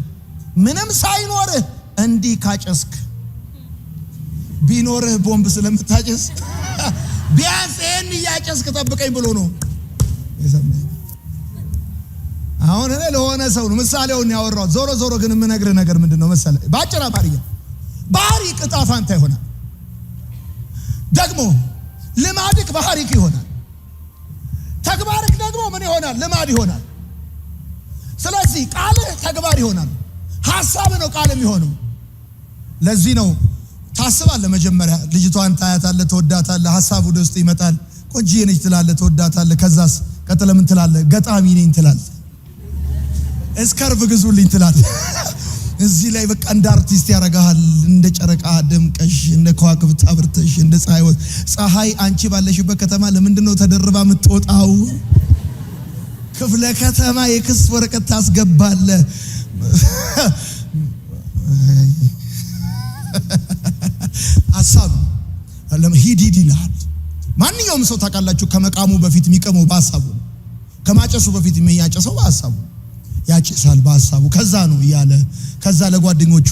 ምንም ሳይኖርህ እንዲህ ካጨስክ ቢኖርህ ቦምብ ስለምታጨስ ቢያንስ ይሄን እያጨስክ ጠብቀኝ ብሎ ነው የሰማኝ። አሁን እኔ ለሆነ ሰው ነው ምሳሌውን ያወራው። ዞሮ ግን የምነግርህ ነገር ምንድነው መሰለህ? ባጭራ ባህሪ እጣ ፋንታ ይሆናል። ደግሞ ልማድክ ባህሪክ ይሆናል። ተግባርክ ደግሞ ምን ይሆናል? ልማድ ይሆናል። ስለዚህ ቃልህ ተግባር ይሆናል። ሐሳብ ነው ቃል የሚሆነው። ለዚህ ነው ታስባለህ። መጀመሪያ ልጅቷን ታያታለህ፣ ትወዳታለህ፣ ሐሳብ ወደ ውስጥ ይመጣል። ቆንጆዬ ነች ትላለህ፣ ትወዳታለህ። ከዛስ ቀጥለ ምን ትላለህ? ገጣሚ ነኝ ትላለህ። እስከርቭ ግዙልኝ ትላለህ። እዚህ ላይ በቃ እንደ አርቲስት ያረጋሃል። እንደ ጨረቃ ደምቀሽ፣ እንደ ከዋክብት አብርተሽ፣ እንደ ፀሐይ አንቺ ባለሽበት ከተማ ለምንድነው ተደርባ የምትወጣው? ክፍለ ከተማ የክስ ወረቀት ታስገባለህ። ሐሳብ ሂድ ይልሃል። ማንኛውም ሰው ታውቃላችሁ ከመቃሙ በፊት የሚቀመው በሐሳቡ ነው። ከማጨሱ በፊት የሚያጨሰው በሐሳቡ ያጨሳል፣ በሐሳቡ ከዛ ነው እያለ ከዛ ለጓደኞቹ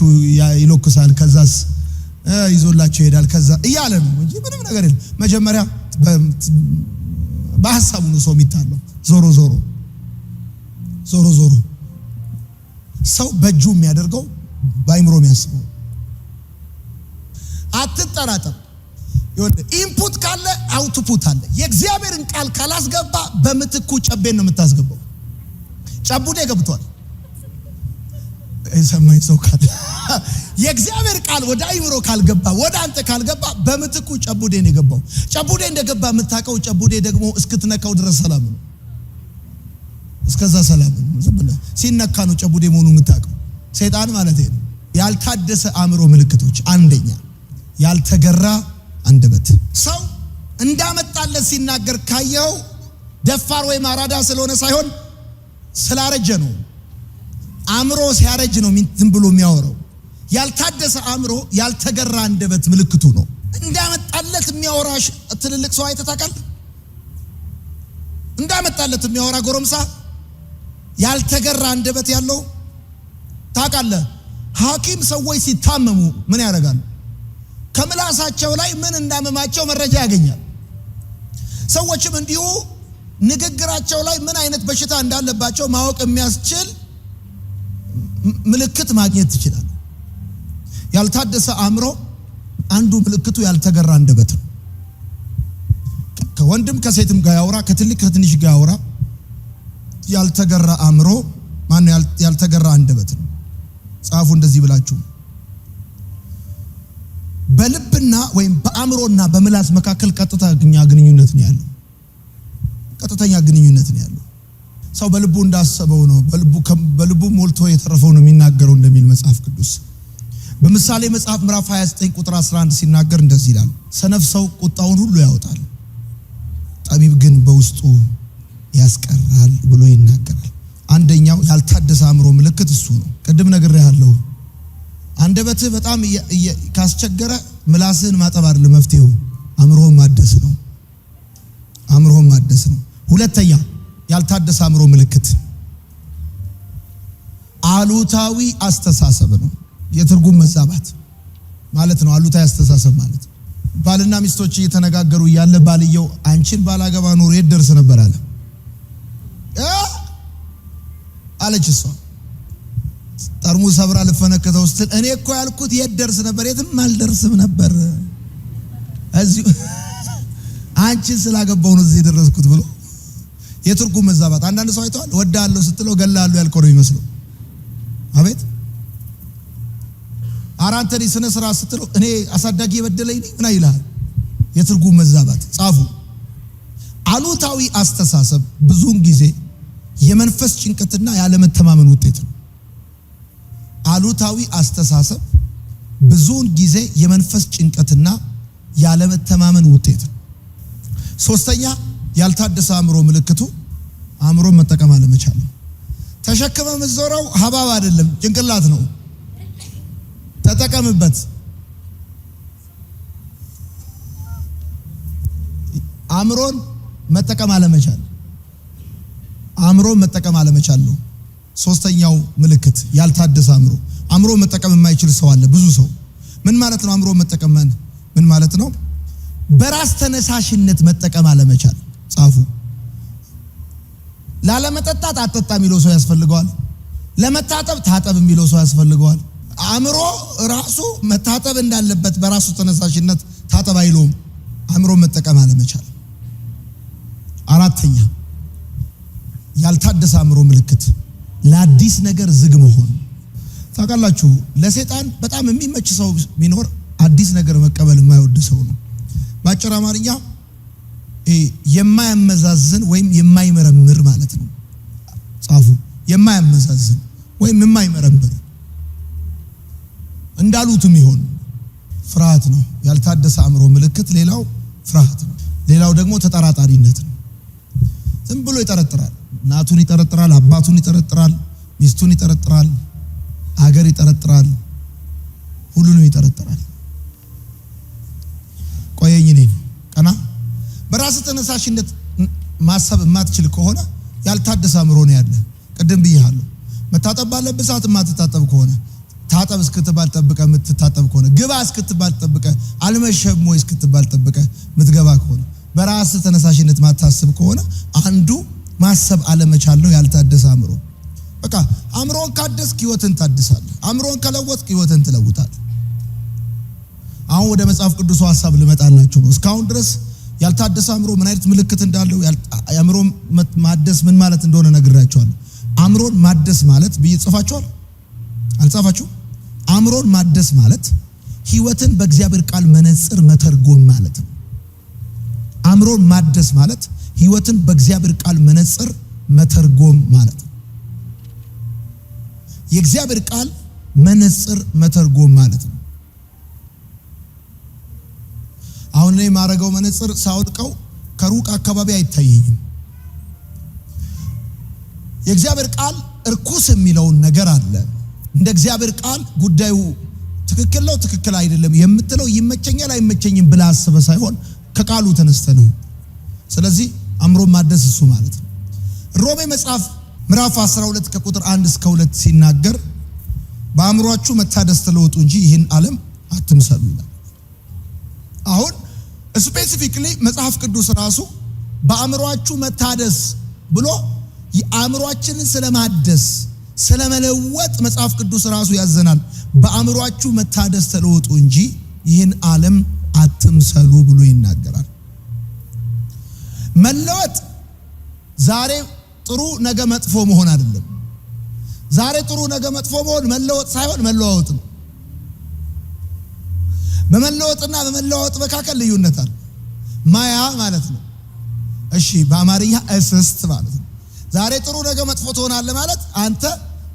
ይሎክሳል፣ ከዛስ ይዞላቸው ይሄዳል፣ ከዛ እያለ ነው እንጂ ምንም ነገር የለም። መጀመሪያ በሐሳቡ ነው ሰው የሚታለው። ዞሮ ሰው በእጁ የሚያደርገው በአይምሮ የሚያስበው። አትጠራጠር። ኢንፑት ካለ አውትፑት አለ። የእግዚአብሔርን ቃል ካላስገባ በምትኩ ጨቤን ነው የምታስገባው። ጨቡዴ ገብቷል። የሰማኝ ሰው ካለ የእግዚአብሔር ቃል ወደ አይምሮ ካልገባ፣ ወደ አንተ ካልገባ በምትኩ ጨቡዴ ነው የገባው። ጨቡዴ እንደገባ የምታውቀው ጨቡዴ ደግሞ እስክትነካው ድረስ ሰላም ነው። እስከዛ ሰላም ነው። ዝም ብለህ ሲነካ ነው ጨቡዴ መሆኑ የምታውቀው። ሰይጣን ማለት ነው። ያልታደሰ አእምሮ ምልክቶች፣ አንደኛ ያልተገራ አንደበት። ሰው እንዳመጣለት ሲናገር ካየው ደፋር ወይ ማራዳ ስለሆነ ሳይሆን ስላረጀ ነው። አእምሮ ሲያረጅ ነው ዝም ብሎ የሚያወራው። ያልታደሰ አእምሮ ያልተገራ አንደበት ምልክቱ ነው። እንዳመጣለት የሚያወራሽ ትልልቅ ሰው አይተህ ታውቃለህ? እንዳመጣለት የሚያወራ ጎረምሳ ያልተገራ አንደበት ያለው ታውቃለህ? ሐኪም ሰዎች ሲታመሙ ምን ያደርጋሉ? ከምላሳቸው ላይ ምን እንዳመማቸው መረጃ ያገኛል። ሰዎችም እንዲሁ ንግግራቸው ላይ ምን አይነት በሽታ እንዳለባቸው ማወቅ የሚያስችል ምልክት ማግኘት ትችላል። ያልታደሰ አእምሮ አንዱ ምልክቱ ያልተገራ አንደበት ነው። ከወንድም ከሴትም ጋር ያወራ፣ ከትልቅ ከትንሽ ጋር ያወራ። ያልተገራ አእምሮ ማነው? ያልተገራ አንደበት ነው። ጻፉ እንደዚህ ብላችሁ በልብና ወይም በአእምሮና በምላስ መካከል ቀጥተኛ ግንኙነት ነው ያለው። ቀጥተኛ ግንኙነት ነው ያለው። ሰው በልቡ እንዳሰበው ነው በልቡ ሞልቶ የተረፈው ነው የሚናገረው እንደሚል መጽሐፍ ቅዱስ በምሳሌ መጽሐፍ ምዕራፍ 29 ቁጥር 11 ሲናገር እንደዚህ ይላል፣ ሰነፍ ሰው ቁጣውን ሁሉ ያወጣል፣ ጠቢብ ግን በውስጡ ያስቀራል ብሎ ይናገራል። አንደኛው ያልታደሰ አእምሮ ምልክት እሱ ነው። ቅድም ነግሬሃለሁ። አንደበትህ በጣም ካስቸገረ ምላስህን ማጠብ አይደለም መፍትሄው፣ አእምሮህን ማደስ ነው። አእምሮህን ማደስ ነው። ሁለተኛ ያልታደሰ አእምሮ ምልክት አሉታዊ አስተሳሰብ ነው። የትርጉም መዛባት ማለት ነው። አሉታዊ አስተሳሰብ ማለት ባልና ሚስቶች እየተነጋገሩ ያለ ባልየው አንቺን ባላገባ ኖር የት ደርስ ነበር አለ አለች እሷ። ጠርሙስ ሰብራ ልፈነከተው ስትል እኔ እኮ ያልኩት የት ደርስ ነበር፣ የትም አልደርስም ነበር፣ እዚሁ አንቺን ስላገባው ነው እዚህ ደረስኩት ብሎ የትርጉም መዛባት። አንዳንድ ሰው አይተዋል። ወዳለሁ ስትለው ገላለሁ ያልከው ነው የሚመስለው። አቤት አራንተኒ ስነ ስርዓት ስትለው እኔ አሳዳጊ የበደለኝ ነኝ ምን ይላል? የትርጉም መዛባት። ጻፉ። አሉታዊ አስተሳሰብ ብዙውን ጊዜ የመንፈስ ጭንቀትና ያለመተማመን ውጤት ነው። አሉታዊ አስተሳሰብ ብዙውን ጊዜ የመንፈስ ጭንቀትና ያለመተማመን ውጤት ነው። ሶስተኛ ያልታደሰ አእምሮ ምልክቱ አእምሮን መጠቀም አለመቻል ነው። ተሸክመ የምትዞረው ሀባብ አይደለም ጭንቅላት ነው። ተጠቀምበት። አእምሮን መጠቀም አለመቻል፣ አእምሮን መጠቀም አለመቻል ነው። ሶስተኛው ምልክት ያልታደሰ አእምሮ። አእምሮ መጠቀም የማይችል ሰው አለ፣ ብዙ ሰው። ምን ማለት ነው? አእምሮ መጠቀም ምን ማለት ነው? በራስ ተነሳሽነት መጠቀም አለመቻል። ጻፉ። ላለመጠጣት አጠጣ የሚለው ሰው ያስፈልገዋል። ለመታጠብ ታጠብ የሚለው ሰው ያስፈልገዋል። አእምሮ ራሱ መታጠብ እንዳለበት በራሱ ተነሳሽነት ታጠብ አይለውም። አእምሮ መጠቀም አለመቻል። አራተኛ ያልታደሰ አእምሮ ምልክት ለአዲስ ነገር ዝግ መሆን። ታውቃላችሁ ለሰይጣን በጣም የሚመች ሰው ቢኖር አዲስ ነገር መቀበል የማይወድ ሰው ነው። በአጭር አማርኛ የማያመዛዝን ወይም የማይመረምር ማለት ነው። ጻፉ። የማያመዛዝን ወይም የማይመረምር እንዳሉትም ይሆን ፍርሃት ነው። ያልታደሰ አእምሮ ምልክት ሌላው ፍርሃት ነው። ሌላው ደግሞ ተጠራጣሪነት ነው። ዝም ብሎ ይጠረጥራል። እናቱን ይጠረጥራል፣ አባቱን ይጠረጥራል፣ ሚስቱን ይጠረጥራል፣ አገር ይጠረጥራል፣ ሁሉንም ይጠረጥራል። ቆየኝ ነኝ ቀና በራስ ተነሳሽነት ማሰብ የማትችል ከሆነ ያልታደሰ አእምሮ ነው ያለ። ቅድም ብያለሁ። መታጠብ ባለበት ሰዓት የማትታጠብ ከሆነ ታጠብ እስክትባል ጠብቀህ የምትታጠብ ከሆነ ግባ እስክትባል ጠብቀህ አልመሸም ወይ እስክትባል ጠብቀህ የምትገባ ከሆነ በራስ ተነሳሽነት ማታስብ ከሆነ አንዱ ማሰብ አለመቻል ነው ያልታደሰ አእምሮ። በቃ አእምሮን ካደስክ ህይወትን ታድሳለህ። አእምሮን ከለወጥክ ህይወትን ትለውጣለህ። አሁን ወደ መጽሐፍ ቅዱስ ሐሳብ ልመጣላችሁ ነው። እስካሁን ድረስ ያልታደሰ አእምሮ ምን አይነት ምልክት እንዳለው አእምሮ ማደስ ምን ማለት እንደሆነ ነግራችኋለሁ። አእምሮን ማደስ ማለት ጽፋችኋል? አልጻፋችሁ? አእምሮን ማደስ ማለት ህይወትን በእግዚአብሔር ቃል መነጽር መተርጎም ማለት ነው። አእምሮን ማደስ ማለት ህይወትን በእግዚአብሔር ቃል መነጽር መተርጎም ማለት ነው። የእግዚአብሔር ቃል መነጽር መተርጎም ማለት ነው። አሁን ላይ ማረጋው መነጽር ሳወድቀው ከሩቅ አካባቢ አይታየኝም። የእግዚአብሔር ቃል እርኩስ የሚለውን ነገር አለ። እንደ እግዚአብሔር ቃል ጉዳዩ ትክክል ነው ትክክል አይደለም የምትለው ይመቸኛል አይመቸኝም ብለህ አስበህ ሳይሆን ከቃሉ ተነስተህ ነው። ስለዚህ አእምሮ ማደስ እሱ ማለት ነው። ሮሜ መጽሐፍ ምዕራፍ 12 ከቁጥር 1 እስከ 2 ሲናገር በአእምሮአችሁ መታደስ ተለወጡ እንጂ ይህን ዓለም አትምሰሉ ይላል። አሁን ስፔሲፊክሊ መጽሐፍ ቅዱስ ራሱ በአእምሮአችሁ መታደስ ብሎ የአእምሮአችንን ስለማደስ ስለመለወጥ መጽሐፍ ቅዱስ ራሱ ያዘናል። በአእምሮአችሁ መታደስ ተለወጡ እንጂ ይህን ዓለም አትምሰሉ ብሎ ይናገራል። መለወጥ ዛሬ ጥሩ ነገ መጥፎ መሆን አይደለም። ዛሬ ጥሩ ነገ መጥፎ መሆን መለወጥ ሳይሆን መለዋወጥ ነው። በመለወጥና በመለዋወጥ መካከል ልዩነት አለ። ማያ ማለት ነው። እሺ በአማርኛ እስስት ማለት ነው። ዛሬ ጥሩ ነገ መጥፎ ትሆናለህ ማለት አንተ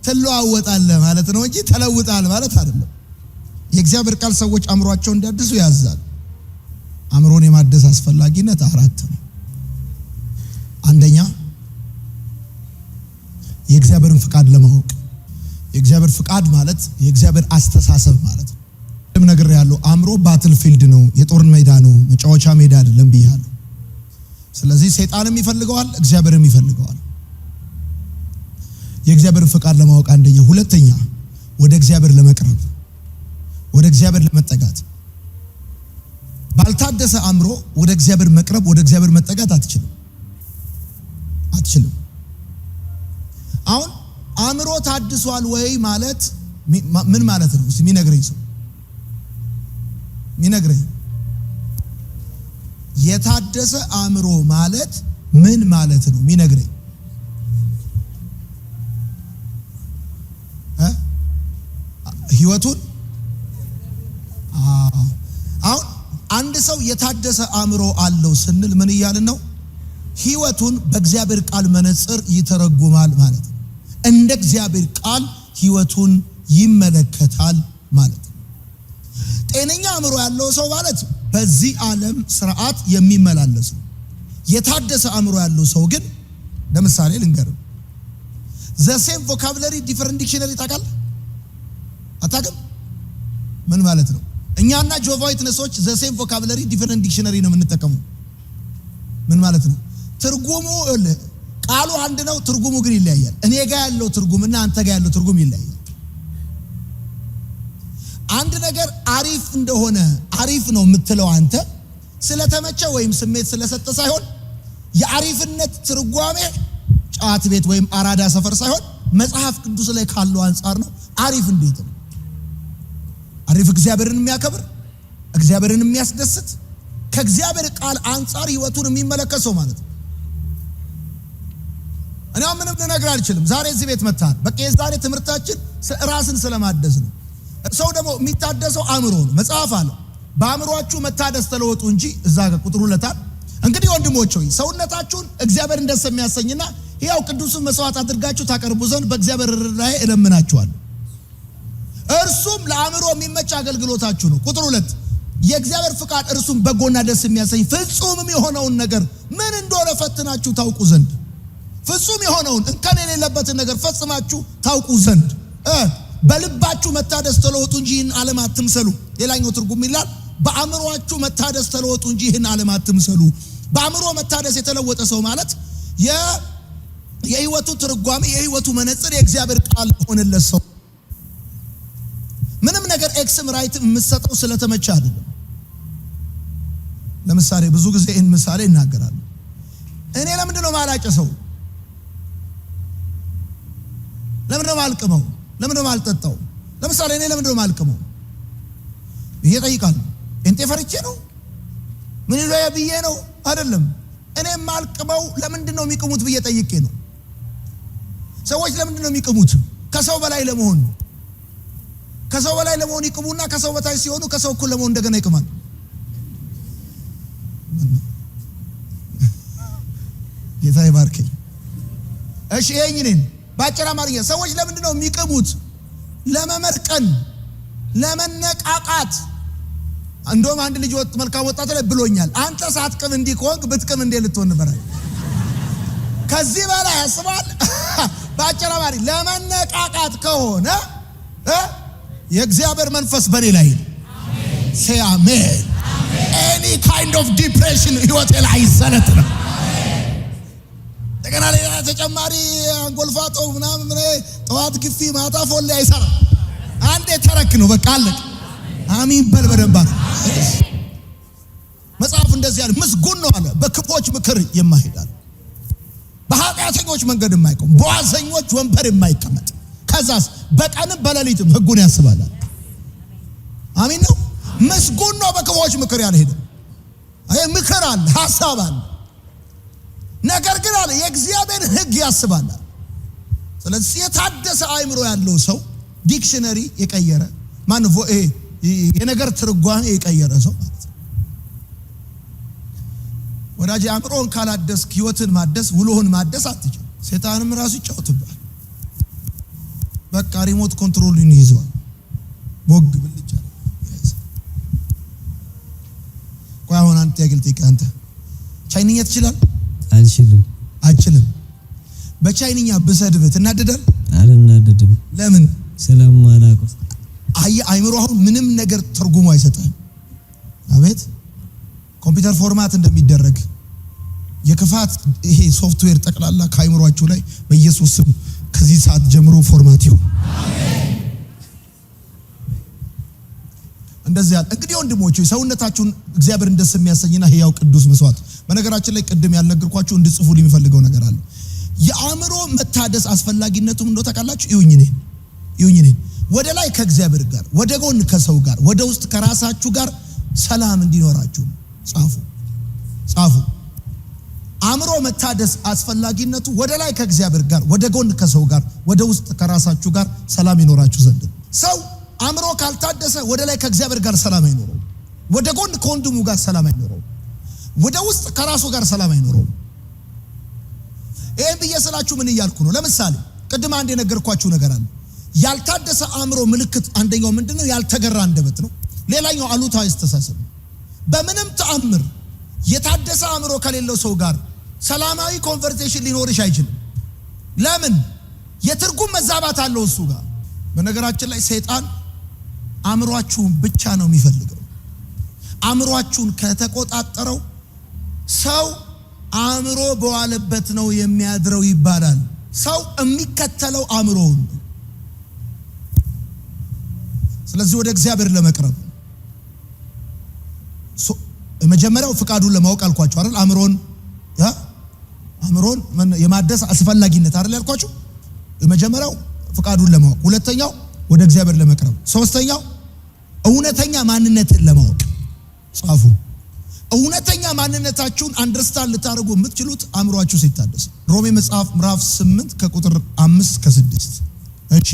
ትለዋወጣለህ ማለት ነው እንጂ ተለውጣል ማለት አይደለም። የእግዚአብሔር ቃል ሰዎች አእምሯቸውን እንዲያድሱ ያዛል። አእምሮን የማደስ አስፈላጊነት 4 ነው። አንደኛ የእግዚአብሔርን ፍቃድ ለማወቅ። የእግዚአብሔር ፍቃድ ማለት የእግዚአብሔር አስተሳሰብ ማለት ነው። ነገር ያለው አእምሮ ባትል ፊልድ ነው፣ የጦር ሜዳ ነው፣ መጫወቻ ሜዳ አይደለም ብያለሁ። ስለዚህ ሰይጣንም ይፈልገዋል፣ እግዚአብሔርም ይፈልገዋል። የእግዚአብሔርን ፍቃድ ለማወቅ አንደኛ። ሁለተኛ ወደ እግዚአብሔር ለመቅረብ፣ ወደ እግዚአብሔር ለመጠጋት። ባልታደሰ አእምሮ ወደ እግዚአብሔር መቅረብ፣ ወደ እግዚአብሔር መጠጋት አትችልም። አሁን አእምሮ ታድሷል ወይ ማለት ምን ማለት ነው? እስኪ የሚነግረኝ ሰው ሚነግረኝ። የታደሰ አእምሮ ማለት ምን ማለት ነው? ሚነግረኝ። ህይወቱን አሁን አንድ ሰው የታደሰ አእምሮ አለው ስንል ምን እያልን ነው? ህይወቱን በእግዚአብሔር ቃል መነጽር ይተረጉማል ማለት ነው። እንደ እግዚአብሔር ቃል ህይወቱን ይመለከታል ማለት ነው። ጤነኛ አእምሮ ያለው ሰው ማለት በዚህ ዓለም ስርዓት የሚመላለስ ነው። የታደሰ አእምሮ ያለው ሰው ግን ለምሳሌ ልንገርም፣ the same vocabulary different dictionary ታውቃለህ? አታውቅም? ምን ማለት ነው? እኛና ጆቫ ዊትነሶች the same vocabulary different dictionary ነው የምንጠቀመው። ምን ማለት ነው? ትርጉሙ ቃሉ አንድ ነው፣ ትርጉሙ ግን ይለያያል። እኔ ጋር ያለው ትርጉምና አንተ ጋር ያለው ትርጉም ይለያያል። አንድ ነገር አሪፍ እንደሆነ አሪፍ ነው የምትለው አንተ ስለተመቸ ወይም ስሜት ስለሰጠ ሳይሆን የአሪፍነት ትርጓሜ ጫት ቤት ወይም አራዳ ሰፈር ሳይሆን መጽሐፍ ቅዱስ ላይ ካለው አንጻር ነው። አሪፍ እንዴት ነው? አሪፍ እግዚአብሔርን የሚያከብር፣ እግዚአብሔርን የሚያስደስት፣ ከእግዚአብሔር ቃል አንጻር ህይወቱን የሚመለከት ሰው ማለት ነው። እኔ ምንም ልነግርህ አልችልም። ዛሬ እዚህ ቤት መጥተሃል። በቃ የዛሬ ትምህርታችን ራስን ስለማደስ ነው። ሰው ደግሞ የሚታደሰው አእምሮ ነው። መጽሐፍ አለ በአእምሮአችሁ መታደስ ተለወጡ እንጂ እዛ ጋር ቁጥር 2 እንግዲህ ወንድሞች ሆይ ሰውነታችሁን እግዚአብሔር ደስ የሚያሰኝና ሕያው ቅዱስን መስዋዕት አድርጋችሁ ታቀርቡ ዘንድ በእግዚአብሔር ርኅራኄ እለምናችኋለሁ። እርሱም ለአእምሮ የሚመች አገልግሎታችሁ ነው። ቁጥር 2 የእግዚአብሔር ፍቃድ እርሱም በጎና ደስ የሚያሰኝ ፍጹምም የሆነውን ነገር ምን እንደሆነ ፈትናችሁ ታውቁ ዘንድ፣ ፍጹም የሆነውን እንከን የሌለበትን ነገር ፈጽማችሁ ታውቁ ዘንድ በልባችሁ መታደስ ተለወጡ እንጂ ይህን ዓለም አትምሰሉ። ሌላኛው ትርጉም ይላል በአእምሮአችሁ መታደስ ተለወጡ እንጂ ይህን ዓለም አትምሰሉ። በአእምሮ መታደስ የተለወጠ ሰው ማለት የህይወቱ ትርጓሜ የህይወቱ መነጽር የእግዚአብሔር ቃል ሆነለት ሰው። ምንም ነገር ኤክስም ራይት የምትሰጠው ስለተመቸ አይደለም። ለምሳሌ ብዙ ጊዜ ይህን ምሳሌ እናገራለሁ። እኔ ለምንድነው ማላጨሰው? ለምንድነው ማልቅመው? ለምንድነው ማልጠጣው? ለምሳሌ እኔ ለምንድነው ማልቅመው ብዬ ጠይቃለሁ። እንጤ ፈርቼ ነው? ምን ይለው ብዬ ነው? አይደለም። እኔ ማልቅመው ለምንድነው የሚቅሙት ብዬ ጠይቄ ነው። ሰዎች ለምንድነው የሚቅሙት? ከሰው በላይ ለመሆን። ከሰው በላይ ለመሆን ይቅሙና ከሰው በታች ሲሆኑ ከሰው እኩል ለመሆን እንደገና ይቅማል። ጌታ ይባርከኝ። እሺ ይሄን ባጭር አማርኛ ሰዎች ለምንድነው የሚቅሙት? ለመመርቀን፣ ለመነቃቃት። እንደውም አንድ ልጅ መልካም ወጣት ላይ ብሎኛል፣ አንተ ሳትቅም እንዲህ ከሆንክ ብትቅም እንዴት ልትሆን ነበር? ከዚህ በላይ ያስባል። ባጭር አማርኛ ለመነቃቃት ከሆነ የእግዚአብሔር መንፈስ በኔ ላይ ነው። ሴ አሜን። ኤኒ ካይንድ ኦፍ ዲፕሬሽን ህይወቴ ላይ ይሰረት ነው። እንደገና ሌላ ተጨማሪ አንጎልፋጦ ምናምን ጠዋት ግፊ ማታ ፎል አይሰራ። አንዴ ተረክ ነው በቃ አለቅ። አሜን በል በደንብ። መጽሐፍ እንደዚህ ያለ ምስጉን ነው አለ በክፎች ምክር የማይሄድ፣ በኃጢአተኞች መንገድ የማይቆም፣ በዋዘኞች ወንበር የማይቀመጥ፣ ከዛስ በቀንም በሌሊትም ህጉን ያስባል። አሜን ነው። ምስጉን ነው በክፎች ምክር ያልሄደ። አይ ምክር አለ፣ ሐሳብ አለ። ነገር ግን አለ የእግዚአብሔር ሕግ ያስባል። ስለዚህ የታደሰ አእምሮ ያለው ሰው ዲክሽነሪ የቀየረ ማን የነገር ትርጓሜ የቀየረ ሰው ማለት ነው። ወዳጅ አእምሮን ካላደስ ህይወትን ማደስ ውሎህን ማደስ አትችልም። ሰይጣንም ራሱ ይጫወትብሃል። በቃ ሪሞት ኮንትሮልን ይይዘዋል። ቦግ ብልጫ ቆይ አሁን አንተ ያገልጥክ አንተ ቻይንኛ ትችላለህ? አልችልም። በቻይንኛ ብሰድብህ ትናደዳለህ? አልናደድም። ለምን? ስለማላውቀው። አእምሮ አሁን ምንም ነገር ትርጉም አይሰጥም። አቤት ኮምፒውተር ፎርማት እንደሚደረግ የክፋት ይሄ ሶፍትዌር ጠቅላላ ከአእምሮአችሁ ላይ በኢየሱስ ስም ከዚህ ሰዓት ጀምሮ ፎርማት ይሁን። አሜን። እንደዚህ ያለ እንግዲህ ወንድሞቼ ሰውነታችሁን እግዚአብሔር ደስ የሚያሰኝና ሕያው ቅዱስ መስዋዕት። በነገራችን ላይ ቅድም ያልነገርኳችሁ እንድጽፉ የሚፈልገው ነገር አለ። የአእምሮ መታደስ አስፈላጊነቱም እንደው ታውቃላችሁ። ይሁን ወደ ላይ ከእግዚአብሔር ጋር፣ ወደ ጎን ከሰው ጋር፣ ወደ ውስጥ ከራሳችሁ ጋር ሰላም እንዲኖራችሁ ጻፉ። አእምሮ መታደስ አስፈላጊነቱ ወደ ላይ ከእግዚአብሔር ጋር፣ ወደ ጎን ከሰው ጋር፣ ወደ ውስጥ ከራሳችሁ ጋር ሰላም ይኖራችሁ ዘንድ። ሰው አእምሮ ካልታደሰ ወደ ላይ ከእግዚአብሔር ጋር ሰላም አይኖረው፣ ወደ ጎን ከወንድሙ ጋር ሰላም አይኖረው፣ ወደ ውስጥ ከራሱ ጋር ሰላም አይኖረው። ይሄን ብዬስላችሁ ምን እያልኩ ነው? ለምሳሌ ቅድም አንድ የነገርኳችሁ ነገር አለ። ያልታደሰ አእምሮ ምልክት አንደኛው ምንድነው? ያልተገራ አንደበት ነው። ሌላኛው አሉታዊ አስተሳሰብ ነው። በምንም ተአምር የታደሰ አእምሮ ከሌለው ሰው ጋር ሰላማዊ ኮንቨርሴሽን ሊኖርሽ አይችልም። ለምን? የትርጉም መዛባት አለው እሱ ጋር። በነገራችን ላይ ሰይጣን አእምሯችሁን ብቻ ነው የሚፈልገው። አእምሯችሁን ከተቆጣጠረው ሰው አእምሮ በዋለበት ነው የሚያድረው ይባላል። ሰው የሚከተለው አእምሮውን ነው። ስለዚህ ወደ እግዚአብሔር ለመቅረብ መጀመሪያው ፍቃዱን ለማወቅ አልኳችሁ አይደል? አእምሮን የማደስ አስፈላጊነት አይደል ያልኳችሁ? መጀመሪያው ፍቃዱን ለማወቅ፣ ሁለተኛው ወደ እግዚአብሔር ለመቅረብ፣ ሶስተኛው እውነተኛ ማንነትን ለማወቅ። ጻፉ። እውነተኛ ማንነታችሁን አንደርስታንድ ልታደርጉ የምትችሉት አእምሮአችሁ ሲታደስ። ሮሜ መጽሐፍ ምዕራፍ 8 ከቁጥር 5-6። እሺ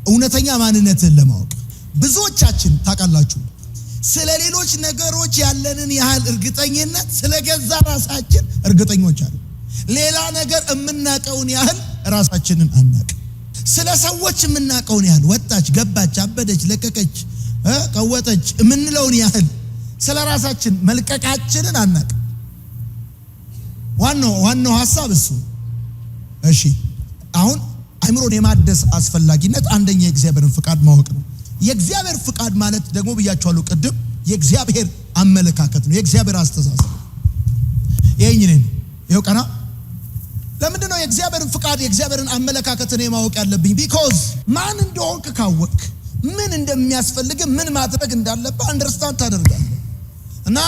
እውነተኛ ማንነትን ለማወቅ ብዙዎቻችን ታውቃላችሁ ስለ ሌሎች ነገሮች ያለንን ያህል እርግጠኝነት ስለ ገዛ ራሳችን እርግጠኞች አሉ። ሌላ ነገር የምናቀውን ያህል ራሳችንን አናቅ። ስለ ሰዎች የምናቀውን ያህል ወጣች፣ ገባች፣ አበደች፣ ለቀቀች፣ ቀወጠች የምንለውን ያህል ስለ ራሳችን መልቀቃችንን አናቅ። ዋናው ሐሳብ እሱ። እሺ አሁን አእምሮን የማደስ አስፈላጊነት አንደኛ የእግዚአብሔርን ፍቃድ ማወቅ ነው። የእግዚአብሔር ፍቃድ ማለት ደግሞ ብያችኋለሁ ቅድም የእግዚአብሔር አመለካከት ነው፣ የእግዚአብሔር አስተሳሰብ። ይሄው ቀና ለምንድን ነው የእግዚአብሔርን ፍቃድ የእግዚአብሔርን አመለካከት ነው ማወቅ ያለብኝ? ቢኮዝ ማን እንደሆንክ ካወቅ ምን እንደሚያስፈልግ ምን ማድረግ እንዳለብህ አንደርስታንድ ታደርጋለህ። እና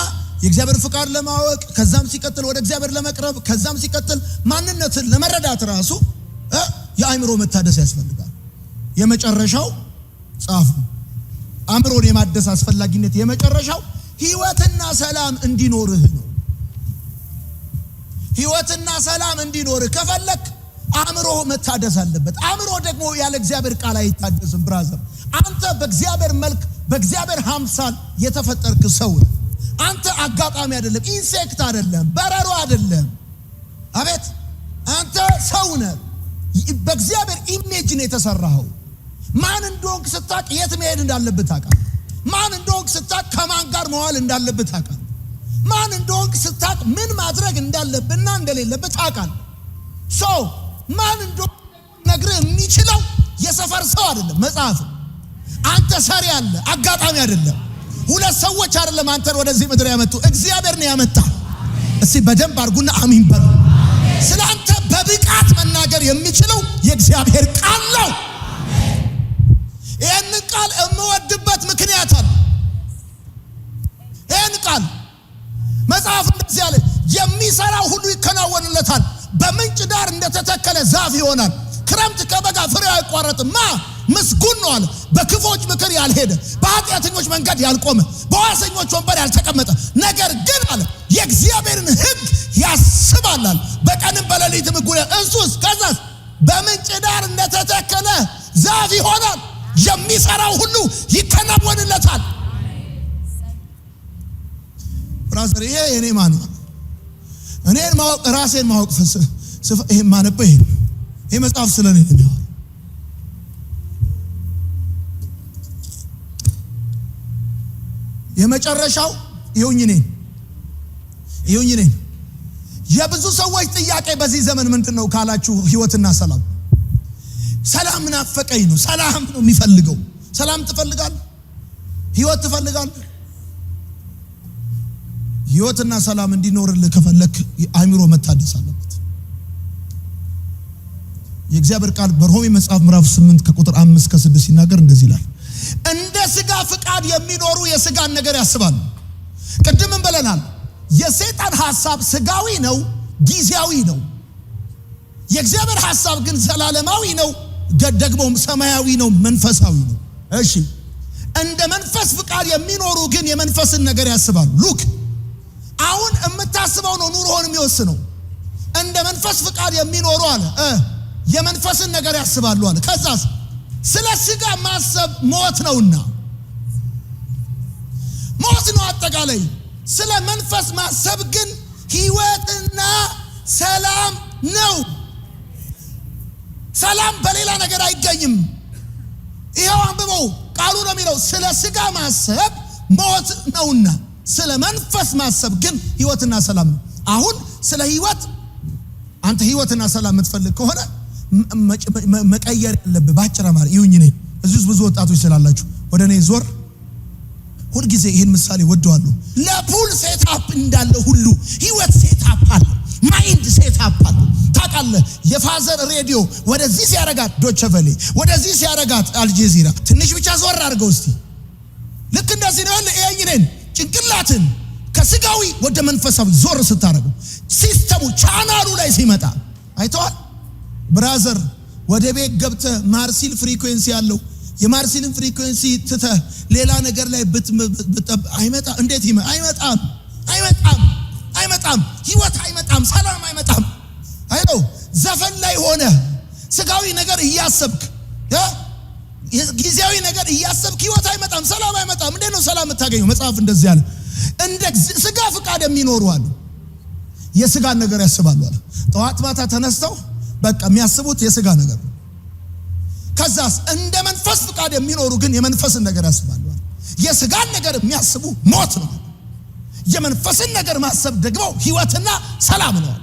የእግዚአብሔር ፍቃድ ለማወቅ ከዛም ሲቀጥል ወደ እግዚአብሔር ለመቅረብ ከዛም ሲቀጥል ማንነትን ለመረዳት ራሱ የአእምሮ መታደስ ያስፈልጋል። የመጨረሻው ጻፉ። አእምሮን የማደስ አስፈላጊነት የመጨረሻው ሕይወትና ሰላም እንዲኖርህ ነው። ሕይወትና ሰላም እንዲኖርህ ከፈለክ አእምሮ መታደስ አለበት። አእምሮ ደግሞ ያለ እግዚአብሔር ቃል አይታደስም። ብራዘር አንተ በእግዚአብሔር መልክ በእግዚአብሔር አምሳል የተፈጠርክ ሰው ነህ። አንተ አጋጣሚ አይደለም፣ ኢንሴክት አይደለም፣ በረሮ አይደለም። አቤት አንተ ሰው ነህ። በእግዚአብሔር ኢሜጅ ነው የተሰራኸው። ማን እንደሆንክ ስታቅ የት መሄድ እንዳለብህ ታውቃለህ። ማን እንደሆንክ ስታቅ ከማን ጋር መዋል እንዳለብህ ታውቃለህ። ማን እንደሆንክ ስታቅ ምን ማድረግ እንዳለብህና እንደሌለብህ ታውቃለህ። ሰው ማን እንደሆንክ ነግርህ የሚችለው የሰፈር ሰው አይደለም፣ መጽሐፍ። አንተ ሰሪ አለ፣ አጋጣሚ አይደለም። ሁለት ሰዎች አይደለም አንተን ወደዚህ ምድር ያመጡ፣ እግዚአብሔር ነው ያመጣ። እስቲ በደንብ አድርጉና አሜን በሉ። ስለ አንተ በብቃት መናገር የሚችለው የእግዚአብሔር ቃል ነው። ይህን ቃል የምወድበት ምክንያት አለ። ይህን ቃል መጽሐፍ እንደዚህ ያለ የሚሰራው ሁሉ ይከናወንለታል። በምንጭ ዳር እንደተተከለ ዛፍ ይሆናል። ክረምት ከበጋ ፍሬው አይቋረጥም። ምስጉን ነው አለ። በክፎች ምክር ያልሄደ፣ በኃጢአተኞች መንገድ ያልቆመ፣ በዋሰኞች ወንበር ያልተቀመጠ፣ ነገር ግን አለ የእግዚአብሔርን ሕግ ያስባል አለ። በቀንም በሌሊትም ሕጉን እሱስ ከዛስ በምንጭ ዳር እንደተተከለ ዛፍ ይሆናል። የሚሰራው ሁሉ ይከናወንለታል። ብራዘር ይሄ የኔ ማን ነው? እኔን ማወቅ ራሴን ማወቅ ይሄ ማነበ ይሄ መጽሐፍ ስለኔ ነው። የመጨረሻው ይሁኝ ነኝ የብዙ ሰዎች ጥያቄ በዚህ ዘመን ምንድነው ካላችሁ ህይወትና ሰላም። ሰላም ናፈቀኝ ነው። ሰላም ነው የሚፈልገው። ሰላም ትፈልጋለህ? ህይወት ትፈልጋለህ? ህይወትና ሰላም እንዲኖርልህ ከፈለክ አእምሮ መታደስ አለበት። የእግዚአብሔር ቃል በሮሜ መጽሐፍ ምዕራፍ 8 ከቁጥር 5 ከ6 ሲናገር እንደዚህ ይላል፣ እንደ ሥጋ ፍቃድ የሚኖሩ የሥጋን ነገር ያስባሉ። ቅድምም ብለናል፣ የሰይጣን ሐሳብ ሥጋዊ ነው፣ ጊዜያዊ ነው። የእግዚአብሔር ሐሳብ ግን ዘላለማዊ ነው፣ ደግሞ ሰማያዊ ነው፣ መንፈሳዊ ነው። እሺ፣ እንደ መንፈስ ፍቃድ የሚኖሩ ግን የመንፈስን ነገር ያስባሉ። ሉክ አሁን የምታስበው ነው ኑሮህን የሚወስነው። እንደ መንፈስ ፍቃድ የሚኖሩ አለ የመንፈስን ነገር ያስባሉ አለ። ከዛስ ስለ ሥጋ ማሰብ ሞት ነውና ሞት ነው አጠቃላይ። ስለ መንፈስ ማሰብ ግን ሕይወትና ሰላም ነው። ሰላም በሌላ ነገር አይገኝም። ይሄው አንብበው ቃሉ ነው የሚለው ስለ ሥጋ ማሰብ ሞት ነውና ስለ መንፈስ ማሰብ ግን ሕይወትና ሰላም ነው። አሁን ስለ ሕይወት አንተ ሕይወትና ሰላም የምትፈልግ ከሆነ መቀየር ያለብህ ባጭር አማር ይሁኝ ነኝ። እዚህ ብዙ ወጣቶች ስላላችሁ ወደ እኔ ዞር። ሁል ጊዜ ይሄን ምሳሌ ወደዋለሁ። ለፑል ሴትአፕ እንዳለ ሁሉ ሕይወት ሴትአፕ አለ፣ ማይንድ ሴትአፕ አለ። ታውቃለህ የፋዘር ሬዲዮ ወደዚህ ሲያረጋት ዶቼ ቬለ፣ ወደዚህ ሲያረጋት አልጀዚራ። ትንሽ ብቻ ዞር አድርገው እስቲ። ልክ እንደዚህ ነው ይሄኝ ነኝ። ጭንቅላትን ከስጋዊ ወደ መንፈሳዊ ዞር ስታረገው ሲስተሙ ቻናሉ ላይ ሲመጣ አይተዋል። ብራዘር ወደ ቤት ገብተህ ማርሲል ፍሪኩዌንሲ ያለው የማርሲልን ፍሪኩዌንሲ ትተህ ሌላ ነገር ላይ አይመጣ። እንዴት አይመጣም? ህይወት አይመጣም፣ ሰላም አይመጣም። አይቶ ዘፈን ላይ ሆነ ስጋዊ ነገር እያሰብክ ጊዜያዊ ነገር እያሰብክ ህይወት አይመጣም፣ ሰላም አይመጣም። እንዴት ነው ሰላም የምታገኘው? መጽሐፍ እንደዚህ ያለ እንደ ሥጋ ፍቃድ የሚኖሩ አሉ የሥጋን ነገር ያስባሉ አለ። ጠዋት ማታ ተነስተው በቃ የሚያስቡት የሥጋ ነገር ነው። ከዛስ እንደ መንፈስ ፍቃድ የሚኖሩ ግን የመንፈስን ነገር ያስባሉ አለ። የሥጋን ነገር የሚያስቡ ሞት ነው። የመንፈስን ነገር ማሰብ ደግሞ ህይወትና ሰላም ነው።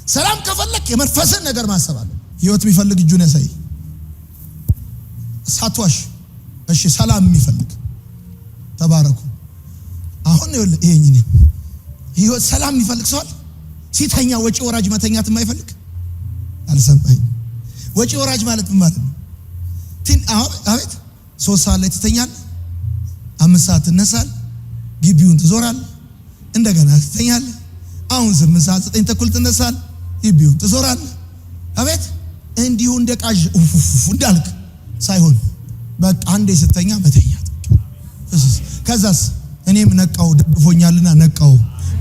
ሰላም ከፈለክ የመንፈስን ነገር ማሰብ አለ። ህይወት የሚፈልግ እጁን ያሳይ። ሳትዋሽ እሺ። ሰላም የሚፈልግ ተባረኩ። አሁን ይሄኝ ነው ህይወት። ሰላም የሚፈልግ ሰው ሲተኛ ወጪ ወራጅ መተኛት የማይፈልግ አልሰማኝ። ወጪ ወራጅ ማለት ምን ማለት ነው? አቤት 3 ሰዓት ላይ ትተኛለህ፣ 5 ሰዓት ትነሳለህ፣ ግቢውን ትዞራለህ፣ እንደገና ትተኛለህ። አሁን 8 ሰዓት 9 ተኩል ትነሳለህ፣ ግቢውን ትዞራለህ። አቤት እንዲሁ እንደ ቃዥ እንዳልክ ሳይሆን በቃ አንዴ ስተኛ መተኛት። ከዛስ እኔም ነቃው ደግፎኛልና ነቃው፣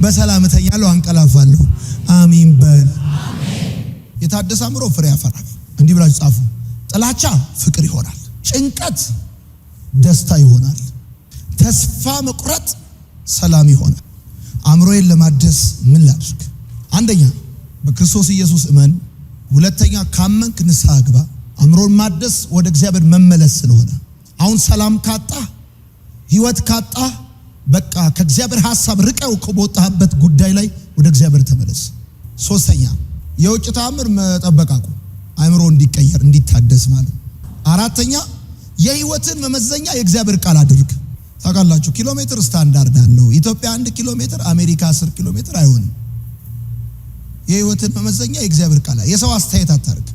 በሰላም እተኛለሁ፣ አንቀላፋለሁ። አሜን በል። የታደሰ አእምሮ ፍሬ ያፈራል። እንዲህ ብላችሁ ጻፉ። ጥላቻ ፍቅር ይሆናል፣ ጭንቀት ደስታ ይሆናል፣ ተስፋ መቁረጥ ሰላም ይሆናል። አእምሮዬን ለማደስ ምን ላድርግ? አንደኛ በክርስቶስ ኢየሱስ እመን። ሁለተኛ ካመንክ ንስሐ ግባ። አእምሮን ማደስ ወደ እግዚአብሔር መመለስ ስለሆነ አሁን ሰላም ካጣ ህይወት ካጣ በቃ ከእግዚአብሔር ሐሳብ ርቀው ከወጣህበት ጉዳይ ላይ ወደ እግዚአብሔር ተመለስ። ሶስተኛ የውጭ ተአምር መጠበቃቁ አእምሮ እንዲቀየር እንዲታደስ ማለት። አራተኛ የህይወትን መመዘኛ የእግዚአብሔር ቃል አድርግ። ታውቃላችሁ ኪሎ ሜትር ስታንዳርድ አለው። ኢትዮጵያ 1 ኪሎ ሜትር፣ አሜሪካ 10 ኪሎ ሜትር አይሆንም። የህይወትን መመዘኛ የእግዚአብሔር ቃል። የሰው አስተያየት አታርግ፣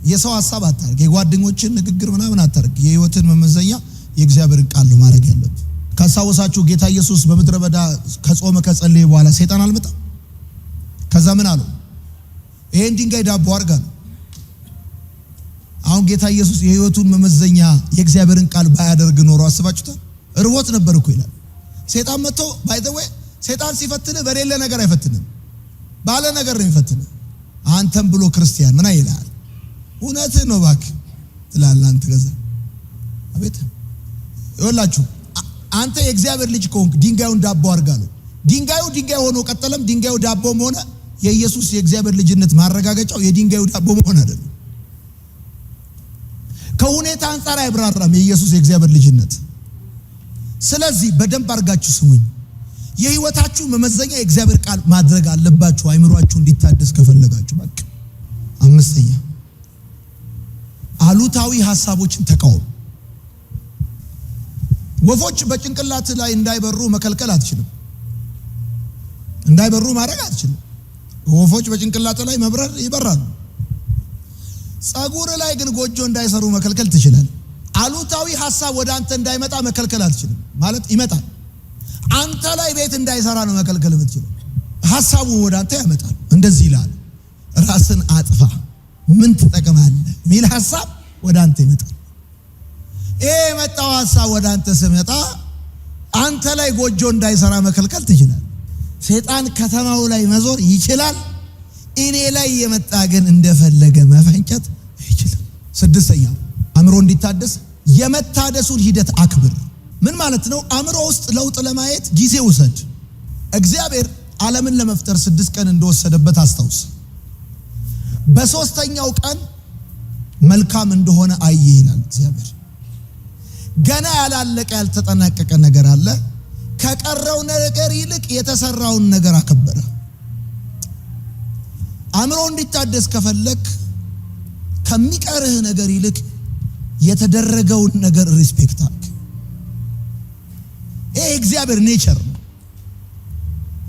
የሰው ሐሳብ አታርግ፣ የጓደኞችን ንግግር ምናምን አታርግ። የህይወትን መመዘኛ የእግዚአብሔር ቃል ነው ማድረግ ያለብህ። ካሳወሳችሁ ጌታ ኢየሱስ በምድረ በዳ ከጾመ ከጸለየ በኋላ ሰይጣን አልመጣም። ከዛ ምን አለው? ይሄን ድንጋይ ዳቦ አድርጋ ነው። አሁን ጌታ ኢየሱስ የህይወቱን መመዘኛ የእግዚአብሔርን ቃል ባያደርግ ኖሮ አስባችሁታል? ርቦት ነበር እኮ ይላል። ሰይጣን መጥቶ ባይ ዘ ወይ ሰይጣን ሲፈትን በሌለ ነገር አይፈትንም፣ ባለ ነገር ነው የሚፈትን። አንተም ብሎ ክርስቲያን ምን ይላል? እውነትህ ነው እባክህ ትላለህ አንተ ገዛ። አቤት ይወላችሁ አንተ የእግዚአብሔር ልጅ ከሆንክ ድንጋዩን ዳቦ አድርጋለሁ። ድንጋዩ ድንጋይ ሆኖ ቀጠለም ድንጋዩ ዳቦም ሆነ የኢየሱስ የእግዚአብሔር ልጅነት ማረጋገጫው የድንጋዩ ዳቦ መሆን አይደለም። ከሁኔታ አንፃር አይብራራም የኢየሱስ የእግዚአብሔር ልጅነት። ስለዚህ በደንብ አድርጋችሁ ስሙኝ። የህይወታችሁ መመዘኛ የእግዚአብሔር ቃል ማድረግ አለባችሁ አይምሯችሁ እንዲታደስ ከፈለጋችሁ። በቃ አምስተኛ አሉታዊ ሐሳቦችን ተቃወሙ። ወፎች በጭንቅላት ላይ እንዳይበሩ መከልከል አትችልም። እንዳይበሩ ማድረግ አትችልም። ወፎች በጭንቅላት ላይ መብረር ይበራሉ። ጸጉር ላይ ግን ጎጆ እንዳይሰሩ መከልከል ትችላለህ። አሉታዊ ሐሳብ ወደ አንተ እንዳይመጣ መከልከል አትችልም። ማለት ይመጣል። አንተ ላይ ቤት እንዳይሰራ ነው መከልከል የምትችለው። ሐሳቡ ወደ አንተ ያመጣል። እንደዚህ ይላል፣ ራስን አጥፋ ምን ትጠቅማለህ ሚል ሐሳብ ወደ አንተ ይመጣል። ይሄ የመጣው ሐሳብ ወደ አንተ ሲመጣ አንተ ላይ ጎጆ እንዳይሰራ መከልከል ትችላለህ። ሰይጣን ከተማው ላይ መዞር ይችላል። እኔ ላይ የመጣ ግን እንደፈለገ መፈንጨት አይችልም። ስድስተኛ አእምሮ እንዲታደስ የመታደሱን ሂደት አክብር። ምን ማለት ነው? አእምሮ ውስጥ ለውጥ ለማየት ጊዜ ውሰድ። እግዚአብሔር ዓለምን ለመፍጠር 6 ቀን እንደወሰደበት አስታውስ። በሶስተኛው ቀን መልካም እንደሆነ አየ ይላል እግዚአብሔር። ገና ያላለቀ ያልተጠናቀቀ ነገር አለ። ከቀረው ነገር ይልቅ የተሰራውን ነገር አከበረ። አእምሮ እንዲታደስ ከፈለክ ከሚቀርህ ነገር ይልቅ የተደረገውን ነገር ሪስፔክት አድርግ። ይሄ እግዚአብሔር ኔቸር ነው።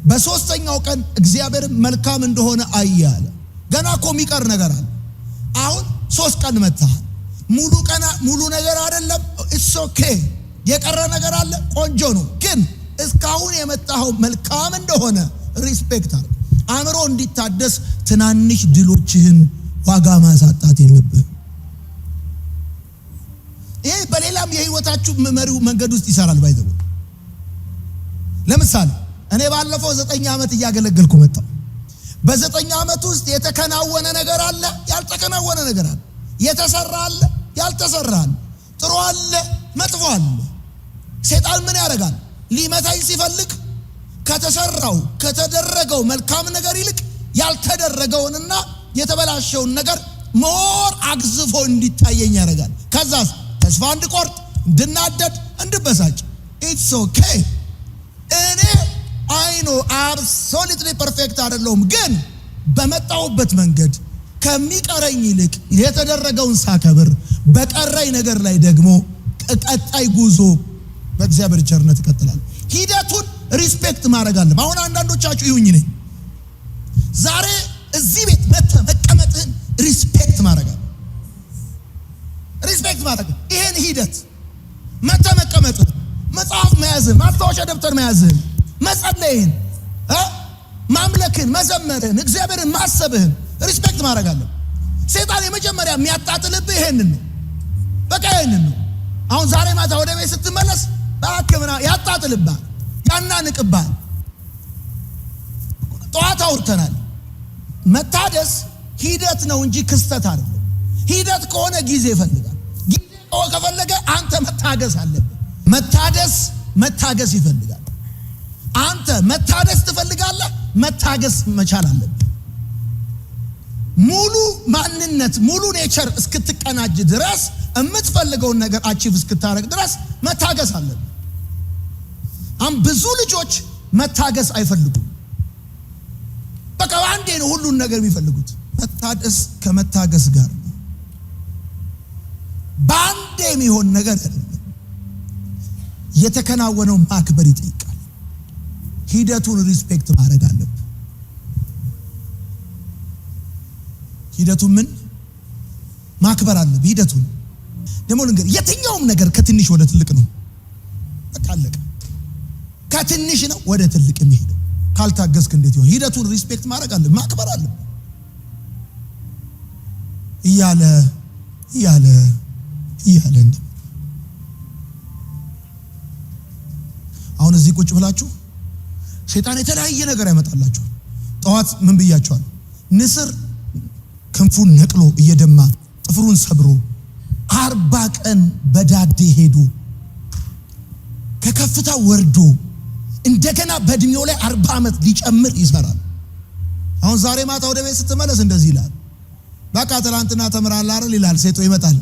በሶስተኛው ቀን እግዚአብሔር መልካም እንደሆነ አየ አለ። ገና እኮ የሚቀር ነገር አለ። አሁን 3 ቀን መጥተሃል። ሙሉ ነገር አይደለም። ኢትስ ኦኬ። የቀረ ነገር አለ። ቆንጆ ነው። ግን እስካሁን የመጣው መልካም እንደሆነ ሪስፔክት አድርግ። አእምሮ እንዲታደስ ትናንሽ ድሎችህን ዋጋ ማሳጣት የለብህም። ይሄ በሌላም የህይወታችሁ መሪው መንገድ ውስጥ ይሰራል። ባይዘው ለምሳሌ እኔ ባለፈው 9 ዓመት እያገለገልኩ መጣሁ። በ9 ዓመት ውስጥ የተከናወነ ነገር አለ፣ ያልተከናወነ ነገር አለ። የተሰራ አለ፣ ያልተሰራ አለ። ጥሩ አለ፣ መጥፎ አለ። ሰይጣን ምን ያደርጋል? ሊመታኝ ሲፈልግ ከተሰራው ከተደረገው መልካም ነገር ይልቅ ያልተደረገውንና የተበላሸውን ነገር ሞር አግዝፎ እንዲታየኝ ያደርጋል። ከዛስ ተስፋ እንድቆርጥ፣ እንድናደድ፣ እንድበሳጭ። ኢትስ ኦኬ። እኔ አይኖ አብሶሉትሊ ፐርፌክት አይደለሁም፣ ግን በመጣሁበት መንገድ ከሚቀረኝ ይልቅ የተደረገውን ሳከብር በቀረኝ ነገር ላይ ደግሞ ቀጣይ ጉዞ በእግዚአብሔር ቸርነት ይቀጥላል። ሂደቱን ሪስፔክት ማድረግ አለ። አሁን አንዳንዶቻችሁ ይሁኝ ነኝ ዛሬ እዚህ ቤት መቀመጥህን ሪስፔክት ማድረግ አለ። ሪስፔክት ማድረግ ይሄን ሂደት መቀመጥህን፣ መጽሐፍ መያዝህን፣ ማስታወሻ ደብተር መያዝህን፣ መጸለይህን፣ ማምለክህን፣ መዘመርህን፣ እግዚአብሔርን ማሰብህን ሪስፔክት ማድረግ አለ። ሰይጣን የመጀመሪያ የሚያጣጥልብህ ይሄንን ነው። በቃ ይሄንን ነው። አሁን ዛሬ ማታ ወደ ቤት ስትመለስ በአከምና ያጣጥልብሃል፣ ያናንቅብሃል። ጠዋት አውርተናል። መታደስ ሂደት ነው እንጂ ክስተት አይደለም። ሂደት ከሆነ ጊዜ ይፈልጋል። ጊዜ ከፈለገ አንተ መታገስ አለብህ። መታገስ ይፈልጋል። አንተ መታደስ ትፈልጋለህ፣ መታገስ መቻል አለብህ። ሙሉ ማንነት ሙሉ ኔቸር እስክትቀናጅ ድረስ የምትፈልገውን ነገር አቺቭ እስክታረግ ድረስ መታገስ አለብህ። ብዙ ልጆች መታገስ አይፈልጉም። በቃ አንዴ ነው ሁሉን ነገር የሚፈልጉት። መታደስ ከመታገስ ጋር ነው። በአንዴ የሚሆን ነገር አይደለም። የተከናወነው ማክበር ይጠይቃል። ሂደቱን ሪስፔክት ማድረግ አለብህ። ሂደቱን ምን ማክበር አለብህ። ሂደቱን ደግሞ ልንገር፣ የትኛውም ነገር ከትንሽ ወደ ትልቅ ነው። በቃ አለቀ። ከትንሽ ነው ወደ ትልቅ የሚሄደው። ካልታገስክ እንዴት ይሆን? ሂደቱን ሪስፔክት ማድረግ አለብህ፣ ማክበር አለብህ እያለ እያለ አሁን እዚህ ቁጭ ብላችሁ ሰይጣን የተለያየ ነገር ያመጣላችሁ። ጠዋት ምን ብያችኋል? ንስር ክንፉን ነቅሎ እየደማ ጥፍሩን ሰብሮ 40 ቀን በዳዴ ሄዶ ከከፍታ ወርዶ እንደገና በእድሜው ላይ 40 ዓመት ሊጨምር ይሰራል። አሁን ዛሬ ማታ ወደ ቤት ስትመለስ እንደዚህ ይላል። በቃ ትናንትና ተምራለህ አይደል ይላል። ሴቶ ይመጣል።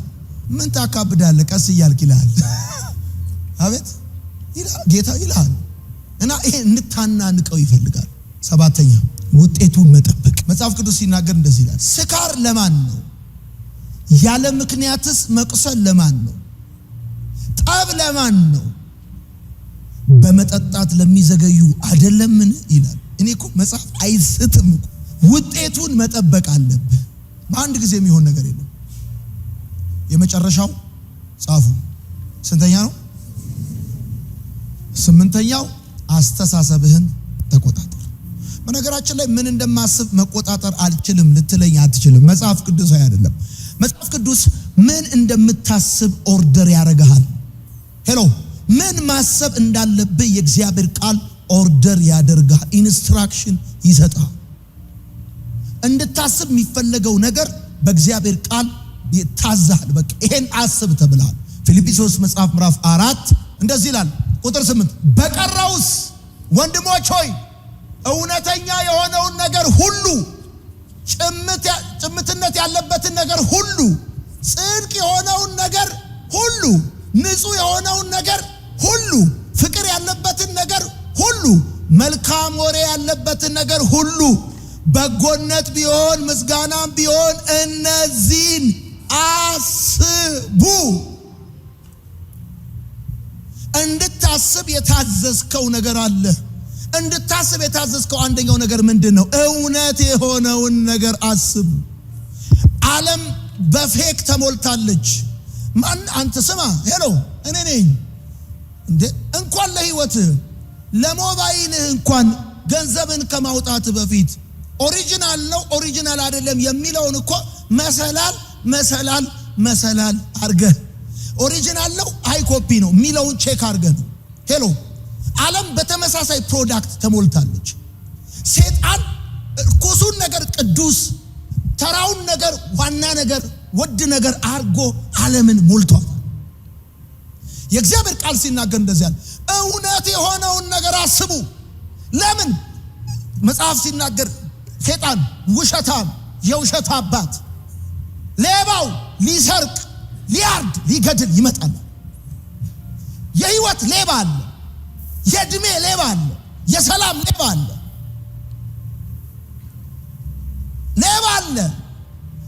ምን ታካብዳለህ ቀስ እያልክ ይላል። አቤት ይላል ጌታ ይላል። እና ይሄ እንታናንቀው ይፈልጋል። 7ኛ ውጤቱን መጠበቅ። መጽሐፍ ቅዱስ ሲናገር እንደዚህ ይላል። ስካር ለማን ነው? ያለ ምክንያትስ መቁሰል ለማን ነው? ጠብ ለማን ነው? በመጠጣት ለሚዘገዩ አይደለምን ይላል። እኔ እኮ መጽሐፍ አይስትም እኮ። ውጤቱን መጠበቅ አለብህ። በአንድ ጊዜ የሚሆን ነገር የለም። የመጨረሻው ጻፉ። ስንተኛ ነው? 8ኛው አስተሳሰብህን ተቆጣጠር። በነገራችን ላይ ምን እንደማስብ መቆጣጠር አልችልም ልትለኝ አትችልም። መጽሐፍ ቅዱስ አይደለም። መጽሐፍ ቅዱስ ምን እንደምታስብ ኦርደር ያደርግሃል። ሄሎ ምን ማሰብ እንዳለብህ የእግዚአብሔር ቃል ኦርደር ያደርግሃል። ኢንስትራክሽን ይሰጣል። እንድታስብ የሚፈለገው ነገር በእግዚአብሔር ቃል ይታዛል። በቃ ይሄን አስብ ተብሏል። ፊልጵስዩስ መጽሐፍ ምዕራፍ 4 እንደዚህ ይላል ቁጥር 8 በቀረውስ ወንድሞች ሆይ እውነተኛ የሆነውን ነገር ሁሉ፣ ጭምትነት ያለበትን ነገር ሁሉ፣ ጽድቅ የሆነውን ነገር ሁሉ፣ ንጹህ የሆነውን ነገር ሁሉ፣ ፍቅር ያለበትን ነገር ሁሉ፣ መልካም ወሬ ያለበትን ነገር ሁሉ፣ በጎነት ቢሆን ምስጋናም ቢሆን እነዚህን አስቡ። እንድታስብ የታዘዝከው ነገር አለ። እንድታስብ የታዘዝከው አንደኛው ነገር ምንድነው? እውነት የሆነውን ነገር አስብ። ዓለም በፌክ ተሞልታለች። ማን አንተ ስማ፣ ሄሎ እኔ ነኝ እንዴ? እንኳን ለህይወትህ ለሞባይልህ እንኳን ገንዘብን ከማውጣት በፊት ኦሪጂናል ነው ኦሪጂናል አይደለም የሚለውን እኮ መሰላል አርገህ ኦሪጂናል ነው አይ ኮፒ ነው የሚለውን ቼክ አርገህ ነው። ሄሎ ዓለም በተመሳሳይ ፕሮዳክት ተሞልታለች። ሰይጣን ርኩሱን ነገር ቅዱስ፣ ተራውን ነገር ዋና ነገር፣ ውድ ነገር አርጎ ዓለምን ሞልቷል። የእግዚአብሔር ቃል ሲናገር እንደዚህ ያለ እውነት የሆነውን ነገር አስቡ። ለምን መጽሐፍ ሲናገር ሰይጣን ውሸታም፣ የውሸት አባት፣ ሌባው ሊሰርቅ፣ ሊያርድ፣ ሊገድል ይመጣል። የህይወት ሌባ አለ፣ የእድሜ ሌባ አለ፣ የሰላም ሌባ አለ፣ ሌባ አለ።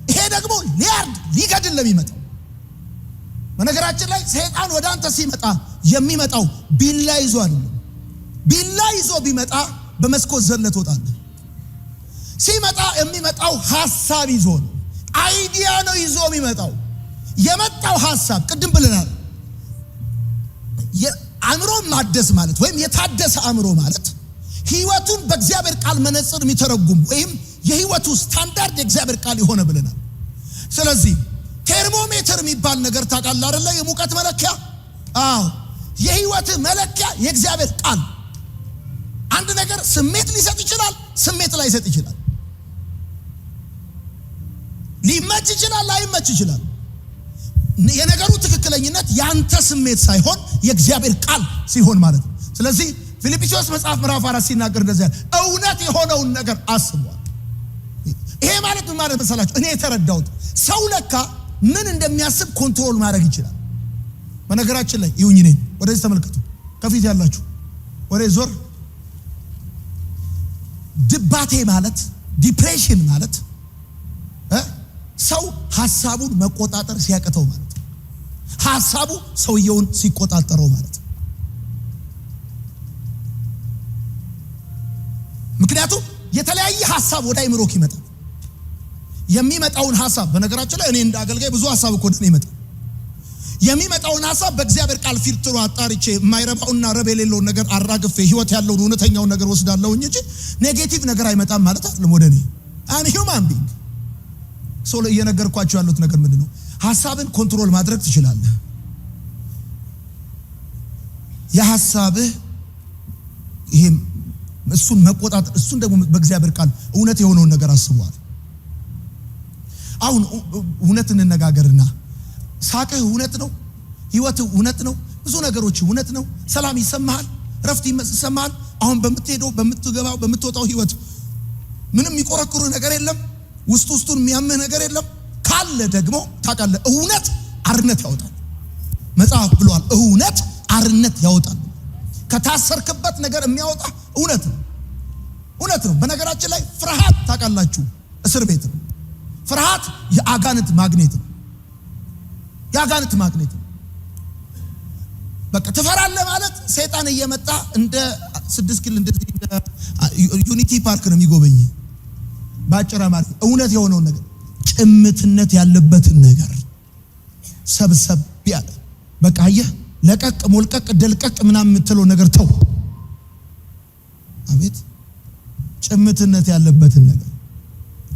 ይሄ ደግሞ ሊያርድ ሊገድል ለሚመጣው። በነገራችን ላይ ሰይጣን ወደ አንተ ሲመጣ የሚመጣው ቢላ ይዞ አይደለም። ቢላ ይዞ ቢመጣ በመስኮት ዘለት ወጣለህ። ሲመጣ የሚመጣው ሐሳብ ይዞ ነው። አይዲያ ነው ይዞ የሚመጣው። የመጣው ሐሳብ ቅድም ብለናል። አእምሮ ማደስ ማለት ወይም የታደሰ አእምሮ ማለት ህይወቱን በእግዚአብሔር ቃል መነጽር የሚተረጉም ወይም የህይወቱ ስታንዳርድ የእግዚአብሔር ቃል የሆነ ብለናል። ስለዚህ ቴርሞሜትር የሚባል ነገር ታውቃለህ አይደለ? የሙቀት መለኪያ። አዎ፣ የህይወት መለኪያ የእግዚአብሔር ቃል። አንድ ነገር ስሜት ሊሰጥ ይችላል፣ ስሜት ላይሰጥ ይችላል። ሊመች ይችላል፣ ላይመች ይችላል። የነገሩ ትክክለኝነት ያንተ ስሜት ሳይሆን የእግዚአብሔር ቃል ሲሆን ማለት ነው። ስለዚህ ፊልጵስዩስ መጽሐፍ ምዕራፍ 4 ሲናገር እንደዚህ ያለ እውነት የሆነውን ነገር አስቧል። ይሄ ማለት ምን ማለት መሰላችሁ? እኔ የተረዳሁት ሰው ለካ ምን እንደሚያስብ ኮንትሮል ማድረግ ይችላል። በነገራችን ላይ ይሁን እኔ ወደዚህ ተመልከቱ። ከፊት ያላችሁ ወደ ዞር። ድባቴ ማለት ዲፕሬሽን ማለት ሰው ሐሳቡን መቆጣጠር ሲያቅተው ማለት ነው። ሐሳቡ ሰውየውን ሲቆጣጠረው ማለት ነው። ምክንያቱም የተለያየ ሐሳብ ወደ አይምሮክ ይመጣል። የሚመጣውን ሐሳብ በነገራችን ላይ እኔ እንደ አገልጋይ ብዙ ሐሳብ እኮ ነው ይመጣል። የሚመጣውን ሐሳብ በእግዚአብሔር ቃል ፊልትሩ አጣርቼ የማይረባውና ረብ የሌለውን ነገር አራግፌ ህይወት ያለውን እውነተኛውን ነገር ወስዳለሁ እንጂ ኔጌቲቭ ነገር አይመጣም ማለት አይደለም። ወደ እኔ አም ሂውማን ቢንግ ሶሎ እየነገርኳችሁ ያሉት ነገር ምንድነው? ሐሳብን ኮንትሮል ማድረግ ትችላለህ። የሐሳብህ ይሄ እሱን መቆጣጠር፣ እሱን ደግሞ በእግዚአብሔር ቃል እውነት የሆነውን ነገር አስበዋል። አሁን እውነት እንነጋገርና ሳቅህ እውነት ነው፣ ህይወትህ እውነት ነው፣ ብዙ ነገሮች እውነት ነው። ሰላም ይሰማሃል፣ ረፍት ይሰማሃል። አሁን በምትሄደው በምትገባው በምትወጣው ህይወት ምንም የሚቆረቁሩ ነገር የለም፣ ውስጡን የሚያምህ ነገር የለም። ካለ ደግሞ ታውቃለህ እውነት አርነት ያወጣል። መጽሐፍ ብሏል እውነት አርነት ያወጣል። ከታሰርክበት ነገር የሚያወጣ እውነት ነው። እውነት ነው። በነገራችን ላይ ፍርሃት ታውቃላችሁ እስር ቤት ነው። ፍርሃት የአጋንንት ማግኔት ነው። የአጋንንት ማግኔት ነው። በቃ ትፈራለህ ማለት ሰይጣን እየመጣ እንደ 6 ኪሎ እንደዚህ ዩኒቲ ፓርክ ነው የሚጎበኝ። ባጭራ ማለት እውነት የሆነውን ነገር ጭምትነት ያለበትን ነገር ሰብሰብ ያለ በቃ አየህ ለቀቅ ሞልቀቅ ደልቀቅ ምናምን የምትለው ነገር ተው። አቤት ጭምትነት ያለበትን ነገር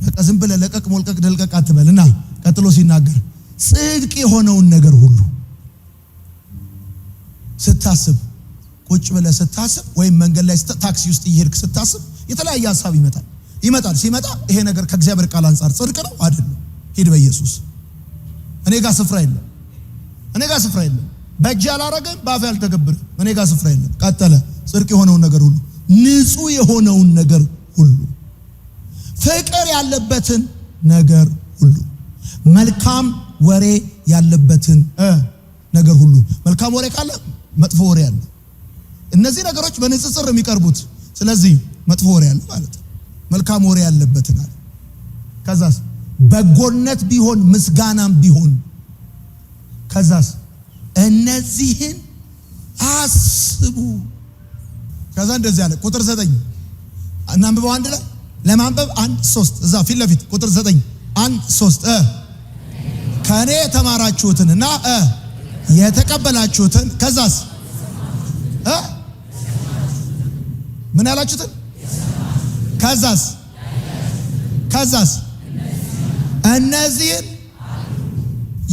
በቃ ዝም ብለህ ለቀቅ ሞልቀቅ ደልቀቅ አትበልና ቀጥሎ ሲናገር ጽድቅ የሆነውን ነገር ሁሉ ስታስብ ቁጭ ብለህ ስታስብ ወይም መንገድ ላይ ታክሲ ውስጥ እየሄድክ ስታስብ የተለያየ ሐሳብ ይመጣል። ሲመጣ ይሄ ነገር ከእግዚአብሔር ቃል አንፃር ጽድቅ ነው አይደለም? ሂድ በኢየሱስ እኔ ጋር ስፍራ የለም። በእጅ አላረገም፣ በአፍ ያልተገበረ እኔ ጋር ስፍራ የለም። ቀጠለ ጽድቅ የሆነውን ነገር ሁሉ፣ ንጹህ የሆነውን ነገር ሁሉ፣ ፍቅር ያለበትን ነገር ሁሉ፣ መልካም ወሬ ያለበትን ነገር ሁሉ። መልካም ወሬ ካለ መጥፎ ወሬ አለ። እነዚህ ነገሮች በንጽጽር የሚቀርቡት። ስለዚህ መጥፎ ወሬ አለ ማለት ነው። መልካም ወሬ ያለበትን አለ። ከዛስ በጎነት ቢሆን ምስጋናም ቢሆን፣ ከዛስ እነዚህን አስቡ። ከዛ እንደዚህ አለ ቁጥር 9 እናንብበው አንድ ላይ ለማንበብ 1-3 እዛ ፊት ለፊት ቁጥር 9 1-3 ከኔ የተማራችሁትንና የተቀበላችሁትን ከዛስ ምን ያላችሁትን ከዛስ እነዚህን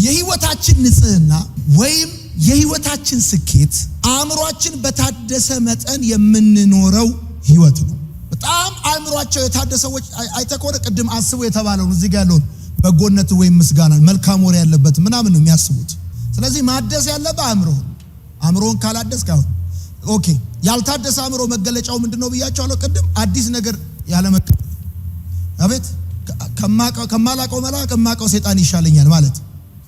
የህይወታችን ንጽህና ወይም የህይወታችን ስኬት አእምሯችን በታደሰ መጠን የምንኖረው ህይወት ነው። በጣም አእምሯቸው የታደሰ ሰዎች አይተህ ከሆነ ቅድም አስቡ የተባለውን እዚህ ጋር ያለውን በጎነት ወይም ምስጋና መልካም ወሬ ያለበት ምናምን ነው የሚያስቡት። ስለዚህ ማደስ ያለበት አእምሮን ካላደስ ካሁን ኦኬ። ያልታደሰ አእምሮ መገለጫው ምንድነው ብያቸዋለሁ ቅድም። አዲስ ነገር ያለ መቀበል። አቤት ከማላቀው መልአክ ከማቀው ሰይጣን ይሻለኛል ማለት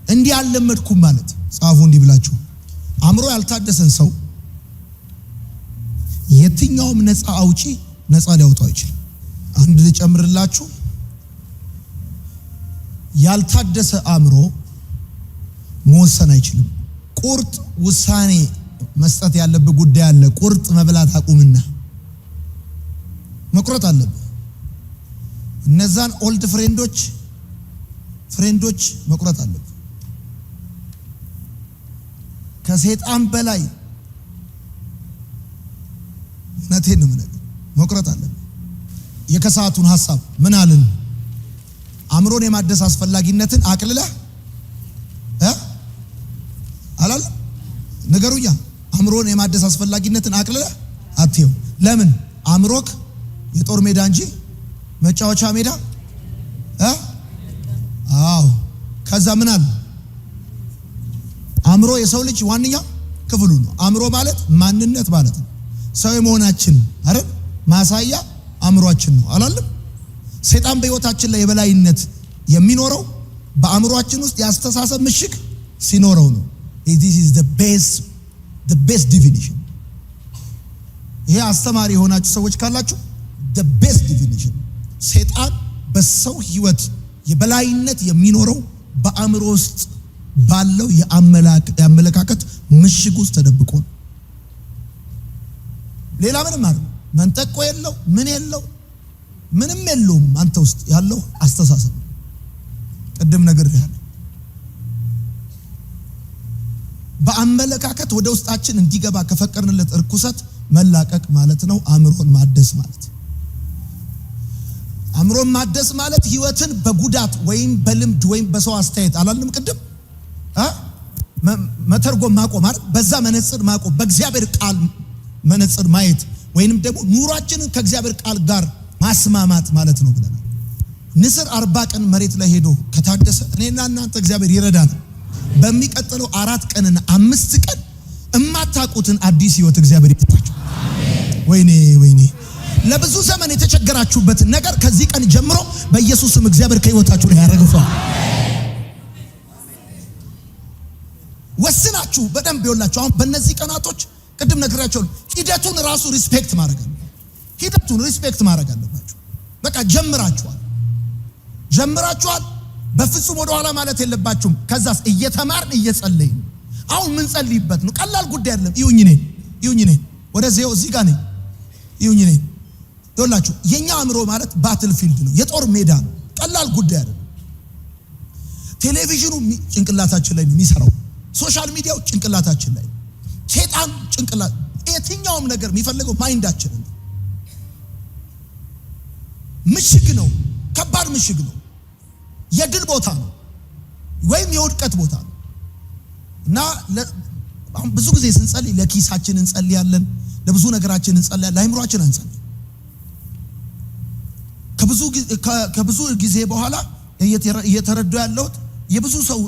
እንዲህ አልለመድኩም ማለት። ጻፉ እንዲህ ብላችሁ አእምሮ ያልታደሰን ሰው የትኛውም ነፃ አውጪ ነፃ ሊያወጣው አይችልም። አንድ ልጨምርላችሁ፣ ያልታደሰ አእምሮ መወሰን አይችልም። ቁርጥ ውሳኔ መስጠት ያለበት ጉዳይ አለ። ቁርጥ መብላት አቁምና መቁረጥ አለብህ። እነዛን ኦልድ ፍሬንዶች መቁረጥ አለብህ። ከሰይጣን በላይ እውነቴን ነው የምነግርህ፣ መቁረጥ አለብህ። የከሰዓቱን ሐሳብ ምን አልን? አእምሮን የማደስ አስፈላጊነትን አቅልለህ አላለ ነገሩኛ። አእምሮን የማደስ አስፈላጊነትን አቅልለህ አትየው። ለምን? አእምሮክ የጦር ሜዳ እንጂ መጫወቻ ሜዳ አዎ። ከዛ ምን አለ? አእምሮ የሰው ልጅ ዋንኛ ክፍሉ ነው። አእምሮ ማለት ማንነት ማለት ነው። ሰው የመሆናችን አይደል ማሳያ አእምሮአችን ነው አላለም? ሰይጣን በህይወታችን ላይ የበላይነት የሚኖረው በአእምሮአችን ውስጥ ያስተሳሰብ ምሽግ ሲኖረው ነው። this is the best definition። ይሄ አስተማሪ የሆናችሁ ሰዎች ካላችሁ the best definition። ሰይጣን በሰው ህይወት የበላይነት የሚኖረው በአእምሮ ውስጥ ባለው የአመለካከት ምሽግ ውስጥ ተደብቆ ነው። ሌላ ምንም አይደለም። መንጠቆ የለው ምን የለው ምንም የለውም። አንተ ውስጥ ያለው አስተሳሰብ ቅድም ነግሬሃለሁ። በአመለካከት ወደ ውስጣችን እንዲገባ ከፈቀርንለት እርኩሰት መላቀቅ ማለት ነው። አእምሮን ማደስ ማለት አእምሮን ማደስ ማለት ህይወትን በጉዳት ወይም በልምድ ወይም በሰው አስተያየት አላልንም ቅድም መተርጎም ማቆም አይደል? በዛ መነጽር ማቆም፣ በእግዚአብሔር ቃል መነጽር ማየት ወይንም ደግሞ ኑሯችንን ከእግዚአብሔር ቃል ጋር ማስማማት ማለት ነው ብለናል። ንስር 40 ቀን መሬት ላይ ሄዶ ከታደሰ እኔና እናንተ እግዚአብሔር ይረዳናል። በሚቀጥለው 4 ቀንና 5 ቀን እማታውቁትን አዲስ ህይወት እግዚአብሔር ይሰጣችሁ። ወይኔ ለብዙ ዘመን የተቸገራችሁበትን ነገር ከዚህ ቀን ጀምሮ በኢየሱስም እግዚአብሔር ከህይወታችሁ ላይ ያረግፈዋል። ወስናችሁ በደንብ ይወላችሁ። አሁን በእነዚህ ቀናቶች ቅድም ነግራችሁ ሂደቱን ራሱ ሪስፔክት ማድረግ አለባችሁ። በቃ ጀምራችኋል። በፍጹም ወደ ኋላ ማለት የለባችሁም። ከዛስ እየተማርን እየጸለይን አሁን ምን ጸልይበት ነው። ቀላል ጉዳይ አይደለም። ይሁኝ ነኝ ወደዚህ እዚህ ጋር ነኝ። ይሁኝ ነኝ ይወላችሁ። የኛ አእምሮ ማለት ባትል ፊልድ ነው፣ የጦር ሜዳ ነው። ቀላል ጉዳይ አይደለም። ቴሌቪዥኑ ጭንቅላታችን ላይ ነው የሚሰራው። ሶሻል ሚዲያው ጭንቅላታችን ላይ፣ ሴጣን ጭንቅላት፣ የትኛውም ነገር የሚፈልገው ማይንዳችን ነው። ምሽግ ነው፣ ከባድ ምሽግ ነው። የድል ቦታ ነው ወይም የውድቀት ቦታ ነው። እና ብዙ ጊዜ ስንጸልይ ለኪሳችን እንጸልያለን፣ ለብዙ ነገራችን እንጸልያለን፣ ለአእምሮአችን አንጸልይ። ከብዙ ጊዜ በኋላ እየተረዳሁ ያለሁት የብዙ ሰው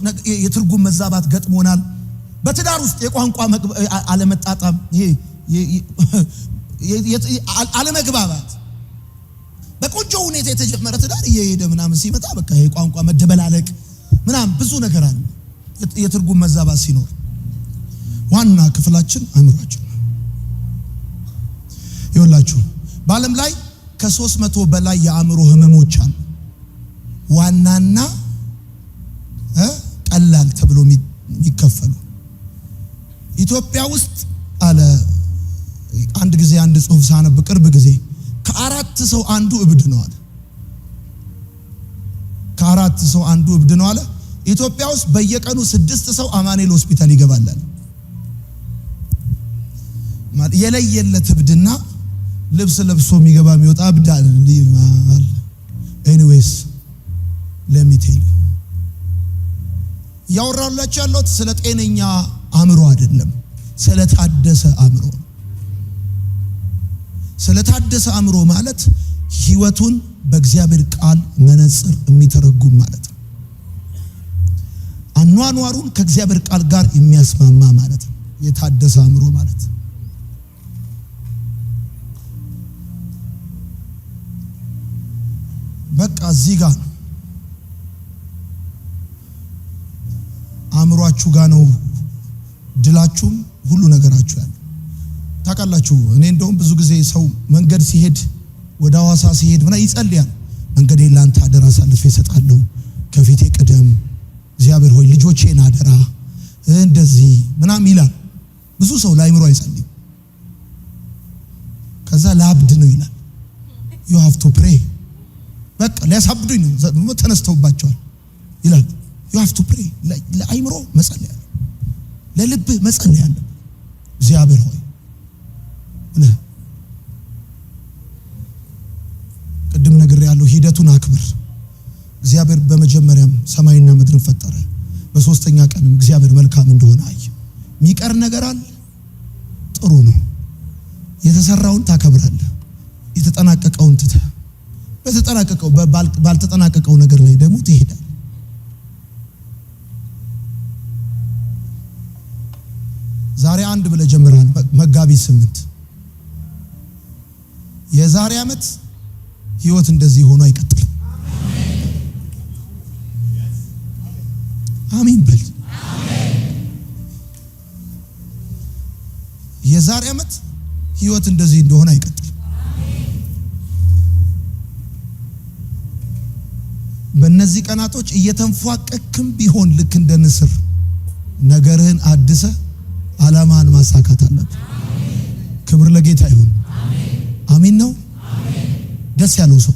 የትርጉም መዛባት ገጥሞናል። በትዳር ውስጥ የቋንቋ አለመጣጣም፣ አለመግባባት፣ በቆንጆ ሁኔታ የተጀመረ ትዳር እየሄደ ምናምን ሲመጣ በቃ የቋንቋ መደበላለቅ ምናምን ብዙ ነገር አለ። የትርጉም መዛባት ሲኖር ዋና ክፍላችን አእምሮአችን ነው። ይኸውላችሁ በዓለም ላይ ከ300 በላይ የአእምሮ ህመሞች አሉ። ዋናና ቀላል ተብሎ የሚከፈሉ። ኢትዮጵያ ውስጥ አለ አንድ ጊዜ አንድ ጽሑፍ ሳነብ ቅርብ ጊዜ ከ4 ሰው አንዱ እብድ ነው አለ። ከ4 ሰው አንዱ እብድ ነው አለ። ኢትዮጵያ ውስጥ በየቀኑ 6 ሰው አማኑኤል ሆስፒታል ይገባል። የለየለት እብድና ልብስ ለብሶ የሚገባ የሚወጣ እብድ አለ። ኤኒዌይስ ለሚቴል ያወራላችሁ ያለሁት ስለ ጤነኛ አእምሮ አይደለም፣ ስለ ታደሰ አእምሮ። ስለ ታደሰ አእምሮ ማለት ህይወቱን በእግዚአብሔር ቃል መነጽር የሚተረጉም ማለት ነው። አኗኗሩን ከእግዚአብሔር ቃል ጋር የሚያስማማ ማለት ነው የታደሰ አእምሮ ማለት። በቃ እዚህ ጋር ነው አእምሮአችሁ ጋር ነው ድላችሁም ሁሉ ነገራችሁ ያለው። ታውቃላችሁ እኔ እንደውም ብዙ ጊዜ ሰው መንገድ ሲሄድ ወደ ሐዋሳ ሲሄድ ምና ይጸልያል። መንገዴን ላንተ አደራ አሳልፌ እሰጣለሁ፣ ከፊቴ ቅደም፣ እግዚአብሔር ሆይ ልጆቼን አደራ እንደዚህ ምናምን ይላል። ብዙ ሰው ለአእምሮ አይጸልይም። ከዛ ለአብድ ነው ይላል። you have to pray። በቃ ሊያሳብዱኝ ነው ተነስተውባቸዋል ይላል። you have to pray። ለአእምሮ መጸለይ አለ፣ ለልብ መጸለይ አለ። እግዚአብሔር ሆይ ቅድም ነገር ያለው ሂደቱን አክብር። እግዚአብሔር በመጀመሪያም ሰማይና ምድርን ፈጠረ፣ በሶስተኛ ቀንም እግዚአብሔር መልካም እንደሆነ አየ። የሚቀር ነገር አለ? ጥሩ ነው። የተሰራውን ታከብራለህ፣ የተጠናቀቀውን ትተህ ባልተጠናቀቀው ነገር ላይ ደግሞ ትሄዳለህ። ዛሬ 1 ብለህ ጀምረሃል። መጋቢት 8 የዛሬ ዓመት ህይወት እንደዚህ ሆኖ አይቀጥልም። አሜን በል። የዛሬ ዓመት ህይወት እንደዚህ እንደሆነ አይቀጥልም። በእነዚህ ቀናቶች እየተንፏቀክም ቢሆን ልክ እንደ ንስር ነገርህን አድሰ ዓላማን ማሳካት አለበት። ክብር ለጌታ ይሁን። አሜን ነው። ደስ ያለው ሰው